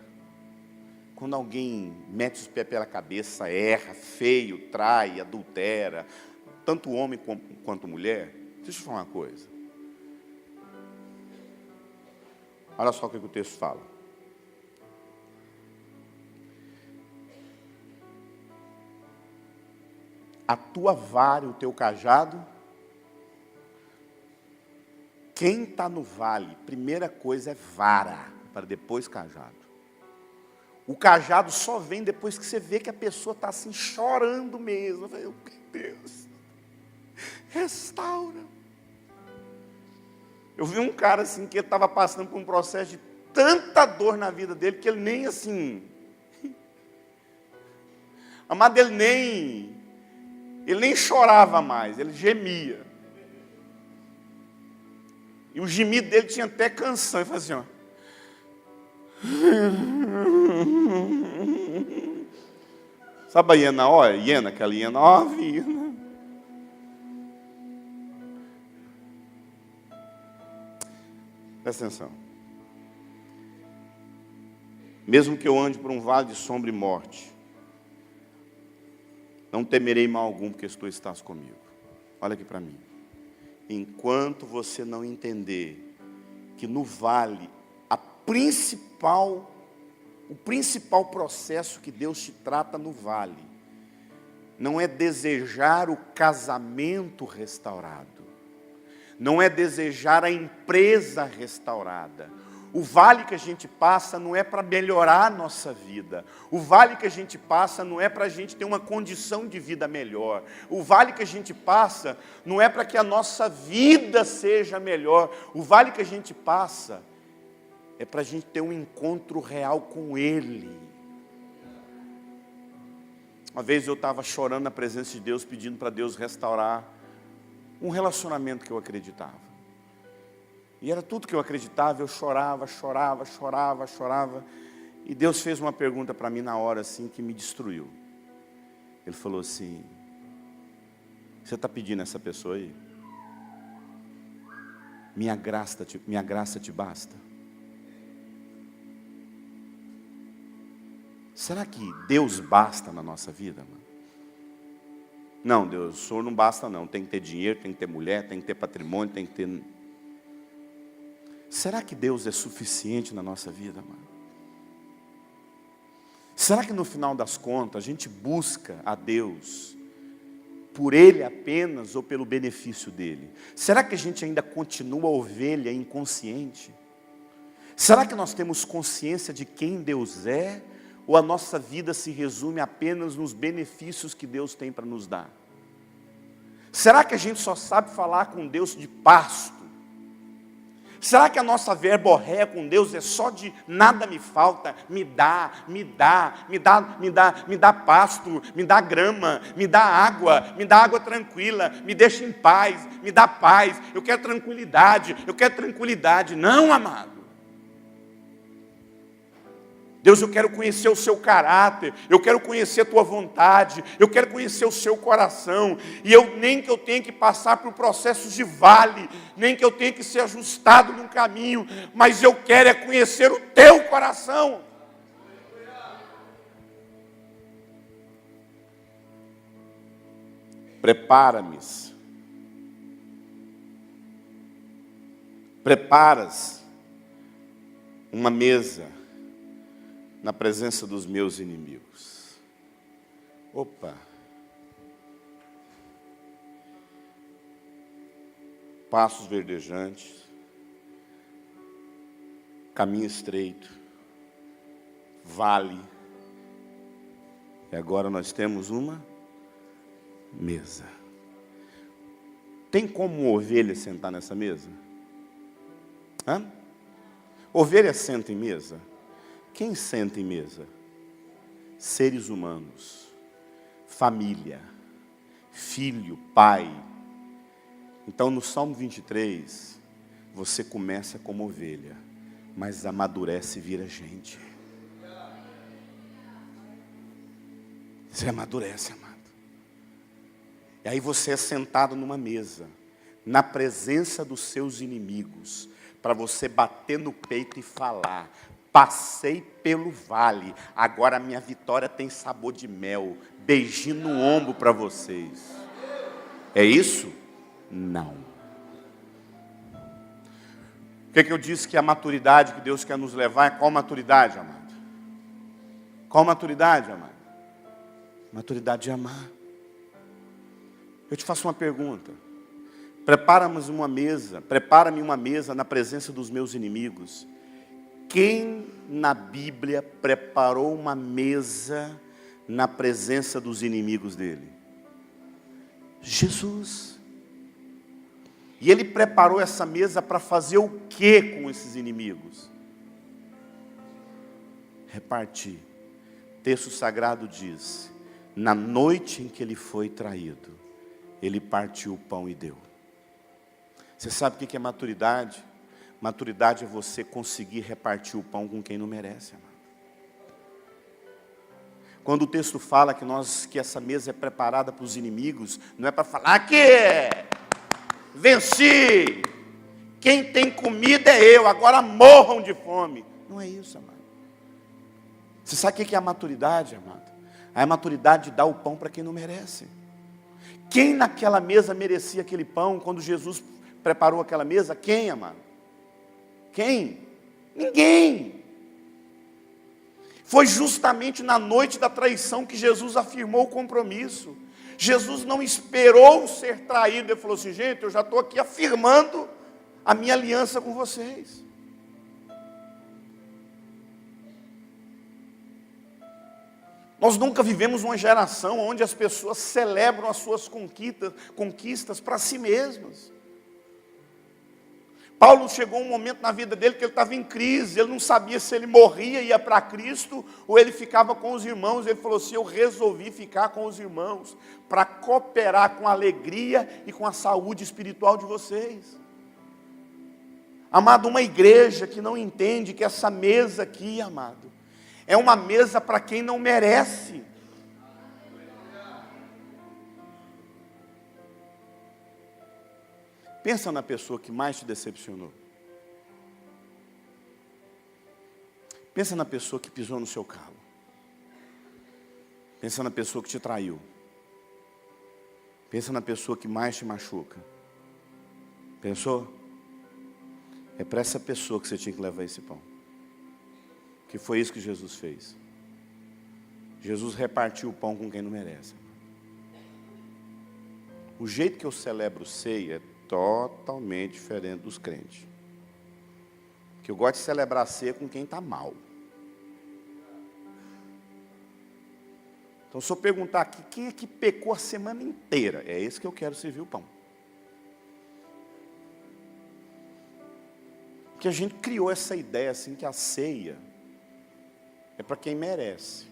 quando alguém mete os pés pela cabeça, erra, feio, trai, adultera, tanto homem quanto mulher, deixa eu falar uma coisa. Olha só o que o texto fala. A tua vara e o teu cajado. Quem está no vale, primeira coisa é vara, para depois cajado. O cajado só vem depois que você vê que a pessoa está assim, chorando mesmo. Eu falei, meu Deus, restaura. Eu vi um cara assim, que ele estava passando por um processo de tanta dor na vida dele, que ele nem assim... Amado, ele nem chorava mais, ele gemia. E o gemido dele tinha até canção. Ele fazia assim, ó. Sabe a hiena, ó, hiena, aquela hiena, ó, hiena. Presta atenção. Mesmo que eu ande por um vale de sombra e morte, não temerei mal algum, porque tu estás comigo. Olha aqui para mim. Enquanto você não entender que no vale, o principal processo que Deus te trata no vale, não é desejar o casamento restaurado, não é desejar a empresa restaurada. O vale que a gente passa não é para melhorar a nossa vida. O vale que a gente passa não é para a gente ter uma condição de vida melhor. O vale que a gente passa não é para que a nossa vida seja melhor. O vale que a gente passa é para a gente ter um encontro real com Ele. Uma vez eu estava chorando na presença de Deus, pedindo para Deus restaurar um relacionamento que eu acreditava. E era tudo que eu acreditava, eu chorava. E Deus fez uma pergunta para mim na hora, assim, que me destruiu. Ele falou assim: você está pedindo essa pessoa aí? Minha graça te basta? Será que Deus basta na nossa vida, mano? Não, Deus, o Senhor não basta não. Tem que ter dinheiro, tem que ter mulher, tem que ter patrimônio, tem que ter... Será que Deus é suficiente na nossa vida, mano? Será que no final das contas a gente busca a Deus por Ele apenas ou pelo benefício dEle? Será que a gente ainda continua ovelha inconsciente? Será que nós temos consciência de quem Deus é? Ou a nossa vida se resume apenas nos benefícios que Deus tem para nos dar? Será que a gente só sabe falar com Deus de pasto? Será que a nossa verborréia com Deus é só de nada me falta, me dá pasto, me dá grama, me dá água tranquila, me deixa em paz, me dá paz, eu quero tranquilidade. Não, amado. Deus, eu quero conhecer o seu caráter, eu quero conhecer a tua vontade, eu quero conhecer o seu coração, e nem que eu tenha que passar por processos de vale, nem que eu tenha que ser ajustado num caminho, mas eu quero conhecer o teu coração. Preparas uma mesa na presença dos meus inimigos. Opa! Passos verdejantes, caminho estreito, vale. E agora nós temos uma mesa. Tem como uma ovelha sentar nessa mesa? Hã? Ovelha senta em mesa? Quem senta em mesa? Seres humanos, família, filho, pai. Então no Salmo 23, você começa como ovelha, mas amadurece e vira gente. Você amadurece, amado. E aí você é sentado numa mesa, na presença dos seus inimigos, para você bater no peito e falar: passei pelo vale, agora a minha vitória tem sabor de mel. Beijinho no ombro para vocês. É isso? Não. O que eu disse que a maturidade que Deus quer nos levar é qual maturidade, amado? Qual maturidade, amado? Maturidade de amar. Eu te faço uma pergunta. Prepara-me uma mesa na presença dos meus inimigos. Quem na Bíblia preparou uma mesa na presença dos inimigos dele? Jesus. E ele preparou essa mesa para fazer o que com esses inimigos? Repartir. O texto sagrado diz: na noite em que ele foi traído, ele partiu o pão e deu. Você sabe o que é maturidade? Maturidade é você conseguir repartir o pão com quem não merece, amado. Quando o texto fala que essa mesa é preparada para os inimigos, não é para falar que venci, quem tem comida é eu, agora morram de fome. Não é isso, amado. Você sabe o que é a maturidade, amado? A maturidade de dar o pão para quem não merece. Quem naquela mesa merecia aquele pão quando Jesus preparou aquela mesa? Quem, amado? Quem? Ninguém. Foi justamente na noite da traição que Jesus afirmou o compromisso. Jesus não esperou ser traído. Ele falou assim: gente, eu já estou aqui afirmando a minha aliança com vocês. Nós nunca vivemos uma geração onde as pessoas celebram as suas conquistas para si mesmas. Paulo chegou um momento na vida dele que ele estava em crise, ele não sabia se ele morria e ia para Cristo, ou ele ficava com os irmãos. Ele falou assim: eu resolvi ficar com os irmãos, para cooperar com a alegria e com a saúde espiritual de vocês. Amado, uma igreja que não entende que essa mesa aqui, amado, é uma mesa para quem não merece. Pensa na pessoa que mais te decepcionou. Pensa na pessoa que pisou no seu calo. Pensa na pessoa que te traiu. Pensa na pessoa que mais te machuca. Pensou? É para essa pessoa que você tinha que levar esse pão. Que foi isso que Jesus fez. Jesus repartiu o pão com quem não merece. O jeito que eu celebro ceia é totalmente diferente dos crentes. Que eu gosto de celebrar ceia com quem está mal. Então, se eu perguntar aqui, quem é que pecou a semana inteira? É esse que eu quero servir o pão. Porque a gente criou essa ideia assim que a ceia é para quem merece.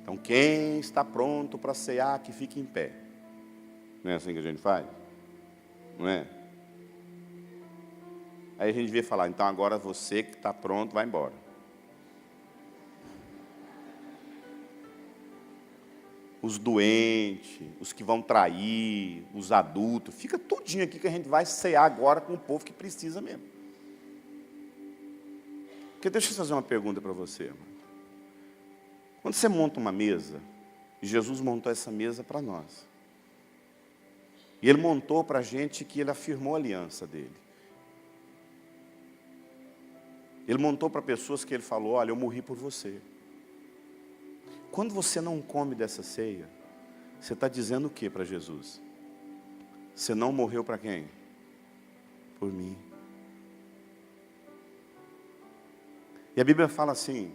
Então, quem está pronto para cear, que fique em pé. Não é assim que a gente faz? Não é? Aí a gente vê falar: então agora você que está pronto, vai embora. Os doentes, os que vão trair, os adultos, fica tudinho aqui que a gente vai cear agora com o povo que precisa mesmo. Porque deixa eu fazer uma pergunta para você, irmão. Quando você monta uma mesa, Jesus montou essa mesa para nós. E Ele montou para a gente que Ele afirmou a aliança dEle. Ele montou para pessoas que Ele falou: olha, eu morri por você. Quando você não come dessa ceia, você está dizendo o que para Jesus? Você não morreu para quem? Por mim. E a Bíblia fala assim,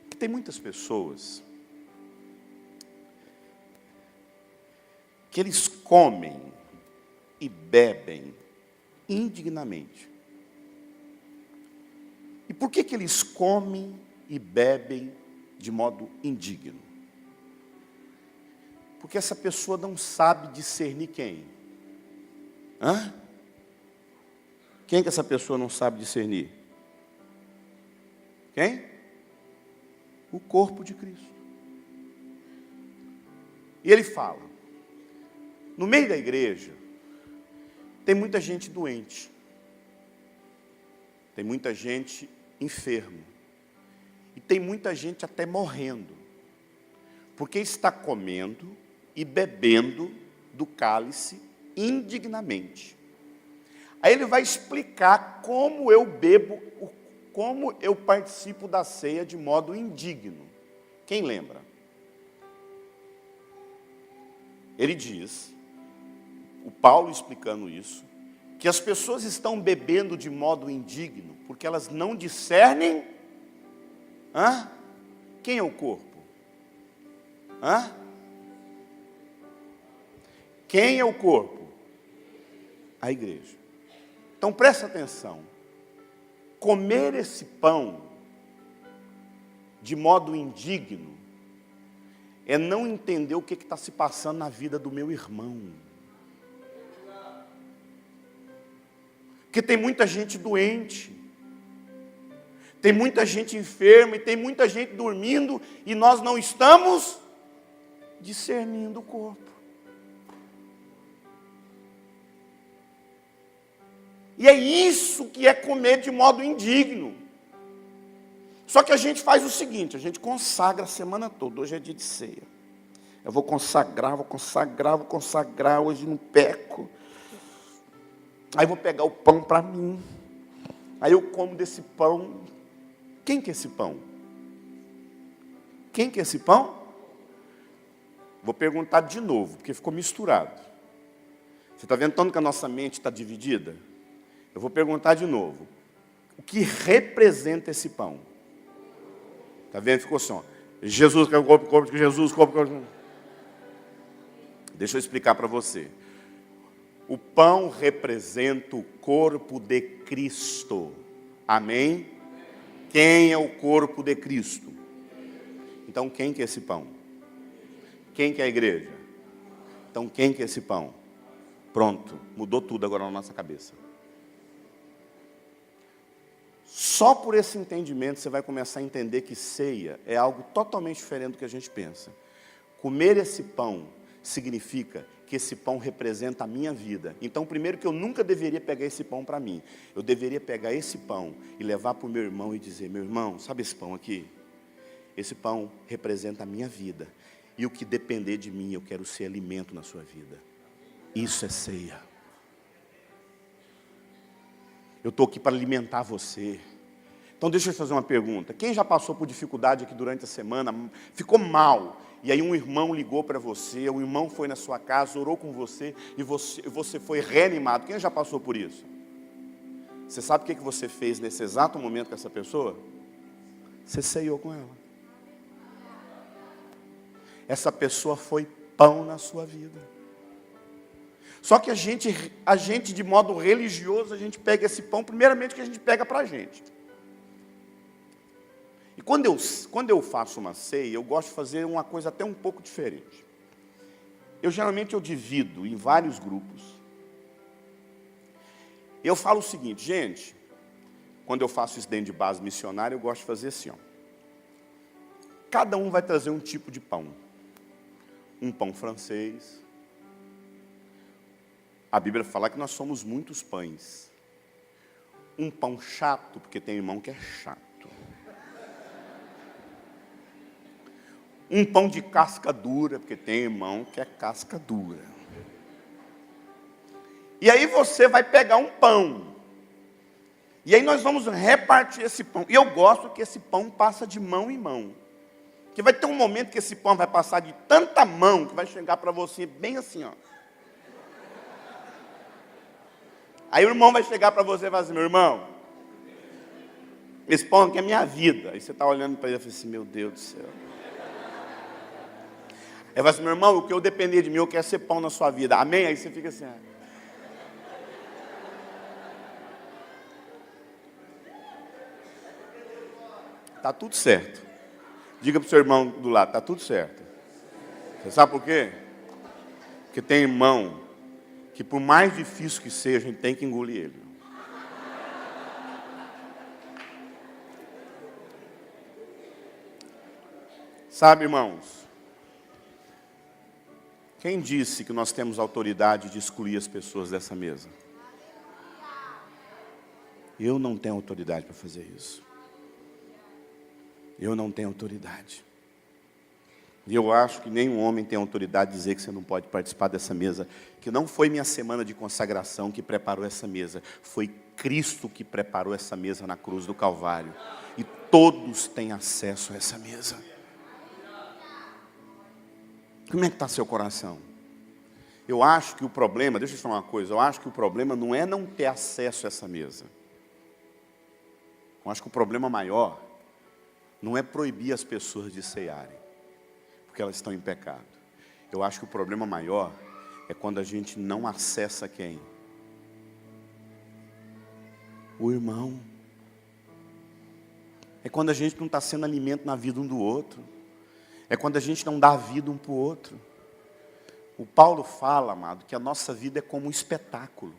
que tem muitas pessoas que eles comem e bebem indignamente. E por que eles comem e bebem de modo indigno? Porque essa pessoa não sabe discernir quem? Hã? Quem que essa pessoa não sabe discernir? Quem? O corpo de Cristo. E ele fala: no meio da igreja, tem muita gente doente. Tem muita gente enferma. E tem muita gente até morrendo. Porque está comendo e bebendo do cálice indignamente. Aí ele vai explicar como eu bebo, como eu participo da ceia de modo indigno. Quem lembra? Ele diz, o Paulo explicando isso, que as pessoas estão bebendo de modo indigno porque elas não discernem. Quem é o corpo? Quem é o corpo? A igreja. Então presta atenção. Comer esse pão de modo indigno é não entender o que está se passando na vida do meu irmão. Porque tem muita gente doente, tem muita gente enferma e tem muita gente dormindo e nós não estamos discernindo o corpo. E é isso que é comer de modo indigno. Só que a gente faz o seguinte, a gente consagra a semana toda. Hoje é dia de ceia. Eu vou consagrar, hoje não peco. Aí vou pegar o pão para mim. Aí eu como desse pão. Quem que é esse pão? Quem que é esse pão? Vou perguntar de novo, porque ficou misturado. Você está vendo tanto que a nossa mente está dividida? Eu vou perguntar de novo. O que representa esse pão? Está vendo? Ficou assim, ó. Jesus quer o corpo de Jesus, corpo. Deixa eu explicar para você. O pão representa o corpo de Cristo. Amém? Quem é o corpo de Cristo? Então quem que é esse pão? Quem que é a igreja? Então quem que é esse pão? Pronto, mudou tudo agora na nossa cabeça. Só por esse entendimento você vai começar a entender que ceia é algo totalmente diferente do que a gente pensa. Comer esse pão significa que esse pão representa a minha vida. Então, primeiro que eu nunca deveria pegar esse pão para mim. Eu deveria pegar esse pão e levar para o meu irmão e dizer: meu irmão, sabe esse pão aqui? Esse pão representa a minha vida. E o que depender de mim, eu quero ser alimento na sua vida. Isso é ceia. Eu estou aqui para alimentar você. Então deixa eu te fazer uma pergunta. Quem já passou por dificuldade aqui durante a semana, ficou mal, e aí um irmão ligou para você, o irmão foi na sua casa, orou com você, e você foi reanimado? Quem já passou por isso? Você sabe o que você fez nesse exato momento com essa pessoa? Você ceiou com ela. Essa pessoa foi pão na sua vida. Só que a gente de modo religioso, a gente pega esse pão, primeiramente que a gente pega para a gente. E quando eu faço uma ceia, eu gosto de fazer uma coisa até um pouco diferente. Geralmente eu divido em vários grupos. Eu falo o seguinte, gente, quando eu faço isso dentro de base missionária, eu gosto de fazer assim, ó. Cada um vai trazer um tipo de pão. Um pão francês. A Bíblia fala que nós somos muitos pães. Um pão chato, porque tem irmão que é chato. Um pão de casca dura, porque tem irmão que é casca dura. E aí você vai pegar um pão. E aí nós vamos repartir esse pão. E eu gosto que esse pão passa de mão em mão. Porque vai ter um momento que esse pão vai passar de tanta mão, que vai chegar para você bem assim, ó. Aí o irmão vai chegar para você e vai dizer: meu irmão, esse pão aqui é minha vida. Aí você está olhando para ele e fala assim: meu Deus do céu. Aí vai assim: meu irmão, o que eu depender de mim, eu quero ser pão na sua vida. Amém? Aí você fica assim: está tudo certo. Diga para o seu irmão do lado: está tudo certo. Você sabe por quê? Porque tem irmão que, por mais difícil que seja, a gente tem que engolir ele. Sabe, irmãos, quem disse que nós temos autoridade de excluir as pessoas dessa mesa? Eu não tenho autoridade para fazer isso. Eu não tenho autoridade. E eu acho que nenhum homem tem autoridade de dizer que você não pode participar dessa mesa. Que não foi minha semana de consagração que preparou essa mesa. Foi Cristo que preparou essa mesa na cruz do Calvário. E todos têm acesso a essa mesa. Como é que está seu coração? Eu acho que o problema, deixa eu te falar uma coisa. Eu acho que o problema não é não ter acesso a essa mesa. Eu acho que o problema maior não é proibir as pessoas de cearem, porque elas estão em pecado. Eu acho que o problema maior é quando a gente não acessa quem? O irmão. É quando a gente não está sendo alimento na vida um do outro. É quando a gente não dá vida um para o outro. O Paulo fala, amado, que a nossa vida é como um espetáculo.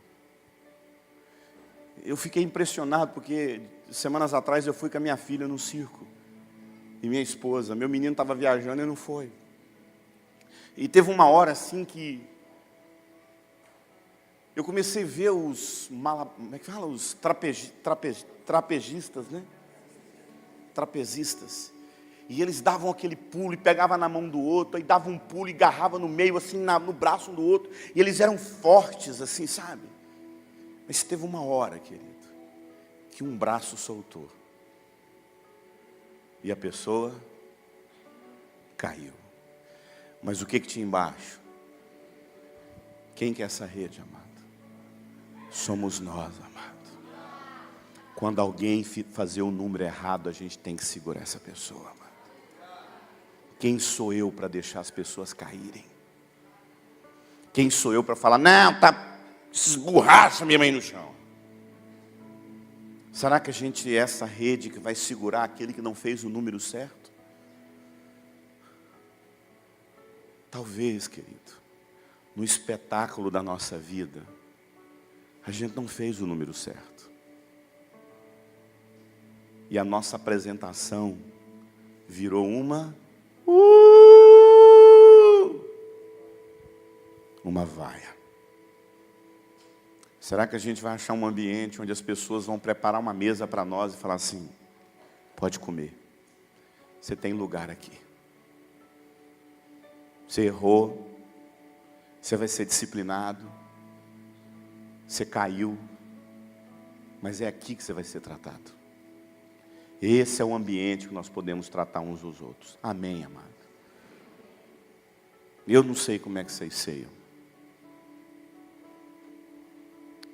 Eu fiquei impressionado porque semanas atrás eu fui com a minha filha no circo. E minha esposa, meu menino estava viajando e não foi. E teve uma hora assim que eu comecei a ver os como é que fala? Os trapezistas, né? Trapezistas. E eles davam aquele pulo e pegavam na mão do outro, aí davam um pulo e agarravam no meio, assim, no braço um do outro. E eles eram fortes, assim, sabe? Mas teve uma hora, querido, que um braço soltou. E a pessoa caiu. Mas o que tinha embaixo? Quem que é essa rede, amado? Somos nós, amado. Quando alguém fazer o número errado, a gente tem que segurar essa pessoa, amado. Quem sou eu para deixar as pessoas caírem? Quem sou eu para falar, não, tá, esborracha minha mãe no chão? Será que a gente é essa rede que vai segurar aquele que não fez o número certo? Talvez, querido, no espetáculo da nossa vida, a gente não fez o número certo. E a nossa apresentação virou uma vaia. Será que a gente vai achar um ambiente onde as pessoas vão preparar uma mesa para nós e falar assim, pode comer, você tem lugar aqui. Você errou, você vai ser disciplinado, você caiu, mas é aqui que você vai ser tratado. Esse é o ambiente que nós podemos tratar uns aos outros. Amém, amado? Eu não sei como é que vocês ceiam.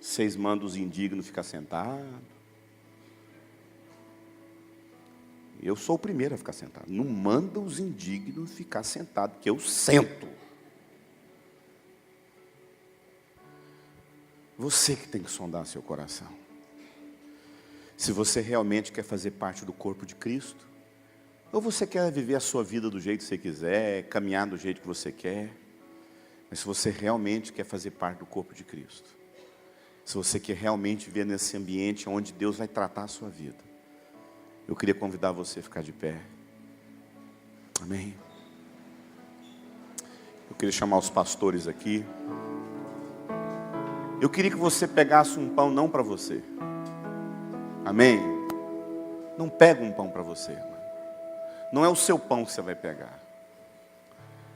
Vocês mandam os indignos ficar sentados. Eu sou o primeiro a ficar sentado. Não manda os indignos ficar sentados, que eu sento. Você que tem que sondar seu coração. Se você realmente quer fazer parte do corpo de Cristo, ou você quer viver a sua vida do jeito que você quiser, caminhar do jeito que você quer, mas se você realmente quer fazer parte do corpo de Cristo, se você quer realmente viver nesse ambiente onde Deus vai tratar a sua vida, eu queria convidar você a ficar de pé. Amém? Eu queria chamar os pastores aqui. Eu queria que você pegasse um pão não para você. Amém? Não pega um pão para você, irmão. Não é o seu pão que você vai pegar.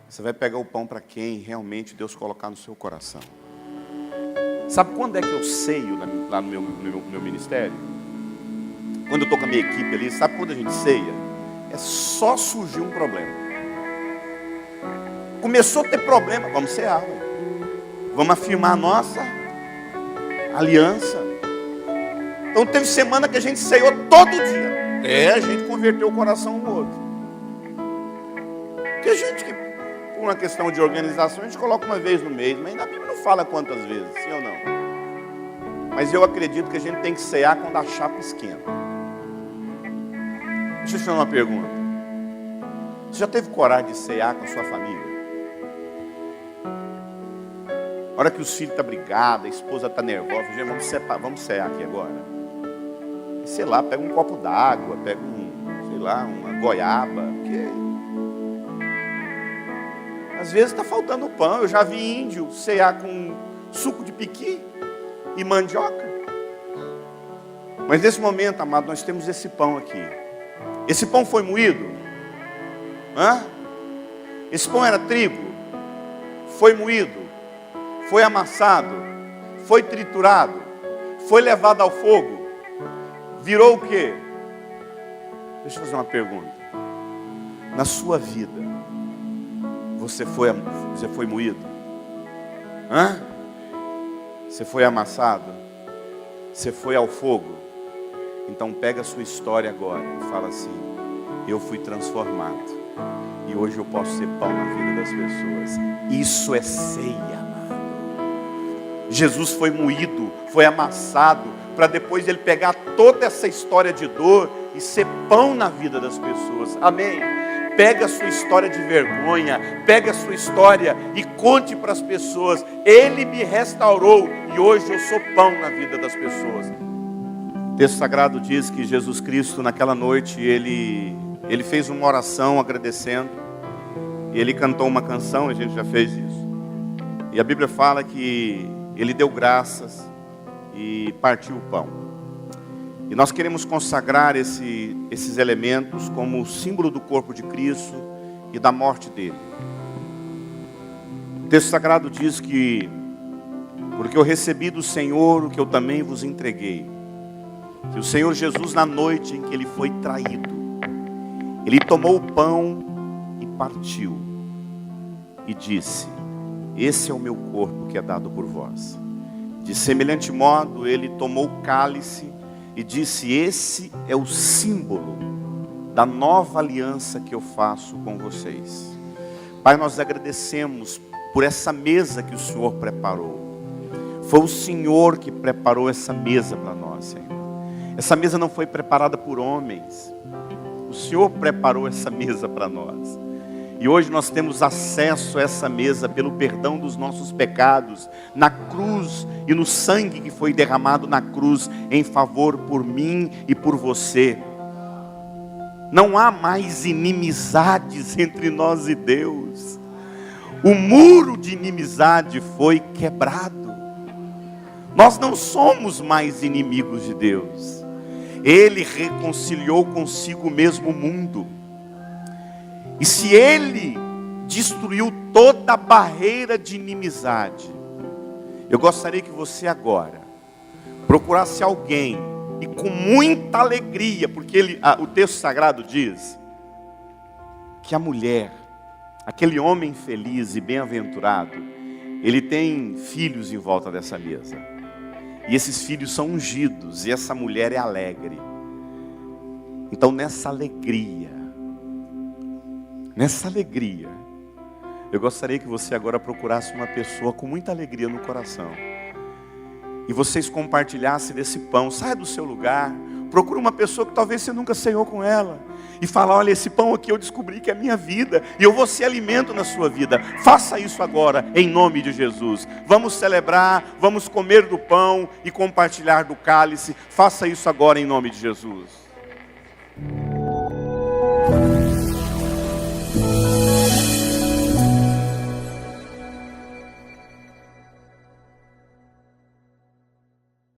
Você vai pegar o pão para quem realmente Deus colocar no seu coração. Sabe quando é que eu ceio lá no meu ministério? Quando eu estou com a minha equipe ali, sabe quando a gente ceia? É só surgir um problema. Começou a ter problema, vamos cear. Vamos afirmar a nossa aliança. Então teve semana que a gente ceou todo dia. A gente converteu o coração um no outro. Porque a gente, por uma questão de organização, a gente coloca uma vez no mês, mas a Bíblia não fala quantas vezes, sim ou não? Mas eu acredito que a gente tem que cear quando a chapa esquenta. Deixa eu te fazer uma pergunta. Você já teve coragem de cear com a sua família? A hora que os filhos estão brigados, a esposa está nervosa, vamos cear aqui agora. Sei lá, pega um copo d'água, pega uma goiaba, porque às vezes está faltando pão. Eu já vi índio cear com suco de piqui e mandioca. Mas nesse momento, amado, nós temos esse pão aqui. Esse pão foi moído? Esse pão era trigo? Foi moído? Foi amassado? Foi triturado? Foi levado ao fogo? Virou o quê? Deixa eu fazer uma pergunta. Na sua vida, você foi moído? Você foi amassado? Você foi ao fogo? Então pega a sua história agora e fala assim: eu fui transformado e hoje eu posso ser pão na vida das pessoas. Isso é ceia, amado. Jesus foi moído, foi amassado, para depois ele pegar toda essa história de dor e ser pão na vida das pessoas. Amém? Pega a sua história de vergonha, pega a sua história e conte para as pessoas: Ele me restaurou e hoje eu sou pão na vida das pessoas. O texto sagrado diz que Jesus Cristo, naquela noite, ele fez uma oração agradecendo, e ele cantou uma canção, a gente já fez isso. E a Bíblia fala que ele deu graças e partiu o pão. E nós queremos consagrar esses elementos como símbolo do corpo de Cristo e da morte dele. O texto sagrado diz que: porque eu recebi do Senhor o que eu também vos entreguei. Que o Senhor Jesus, na noite em que ele foi traído, ele tomou o pão e partiu. E disse: esse é o meu corpo que é dado por vós. De semelhante modo, ele tomou o cálice e disse: esse é o símbolo da nova aliança que eu faço com vocês. Pai, nós agradecemos por essa mesa que o Senhor preparou. Foi o Senhor que preparou essa mesa para nós, Senhor. Essa mesa não foi preparada por homens. O Senhor preparou essa mesa para nós. E hoje nós temos acesso a essa mesa pelo perdão dos nossos pecados, na cruz e no sangue que foi derramado na cruz em favor por mim e por você. Não há mais inimizades entre nós e Deus. O muro de inimizade foi quebrado. Nós não somos mais inimigos de Deus. Ele reconciliou consigo mesmo o mundo. E se Ele destruiu toda a barreira de inimizade, eu gostaria que você agora procurasse alguém e com muita alegria, porque o texto sagrado diz que a mulher, aquele homem feliz e bem-aventurado, ele tem filhos em volta dessa mesa. E esses filhos são ungidos, e essa mulher é alegre. Então nessa alegria, eu gostaria que você agora procurasse uma pessoa com muita alegria no coração. E vocês compartilhassem desse pão. Saia do seu lugar, procura uma pessoa que talvez você nunca ceiou com ela. E fala, olha, esse pão aqui eu descobri que é a minha vida. E eu vou ser alimento na sua vida. Faça isso agora, em nome de Jesus. Vamos celebrar, vamos comer do pão e compartilhar do cálice. Faça isso agora, em nome de Jesus.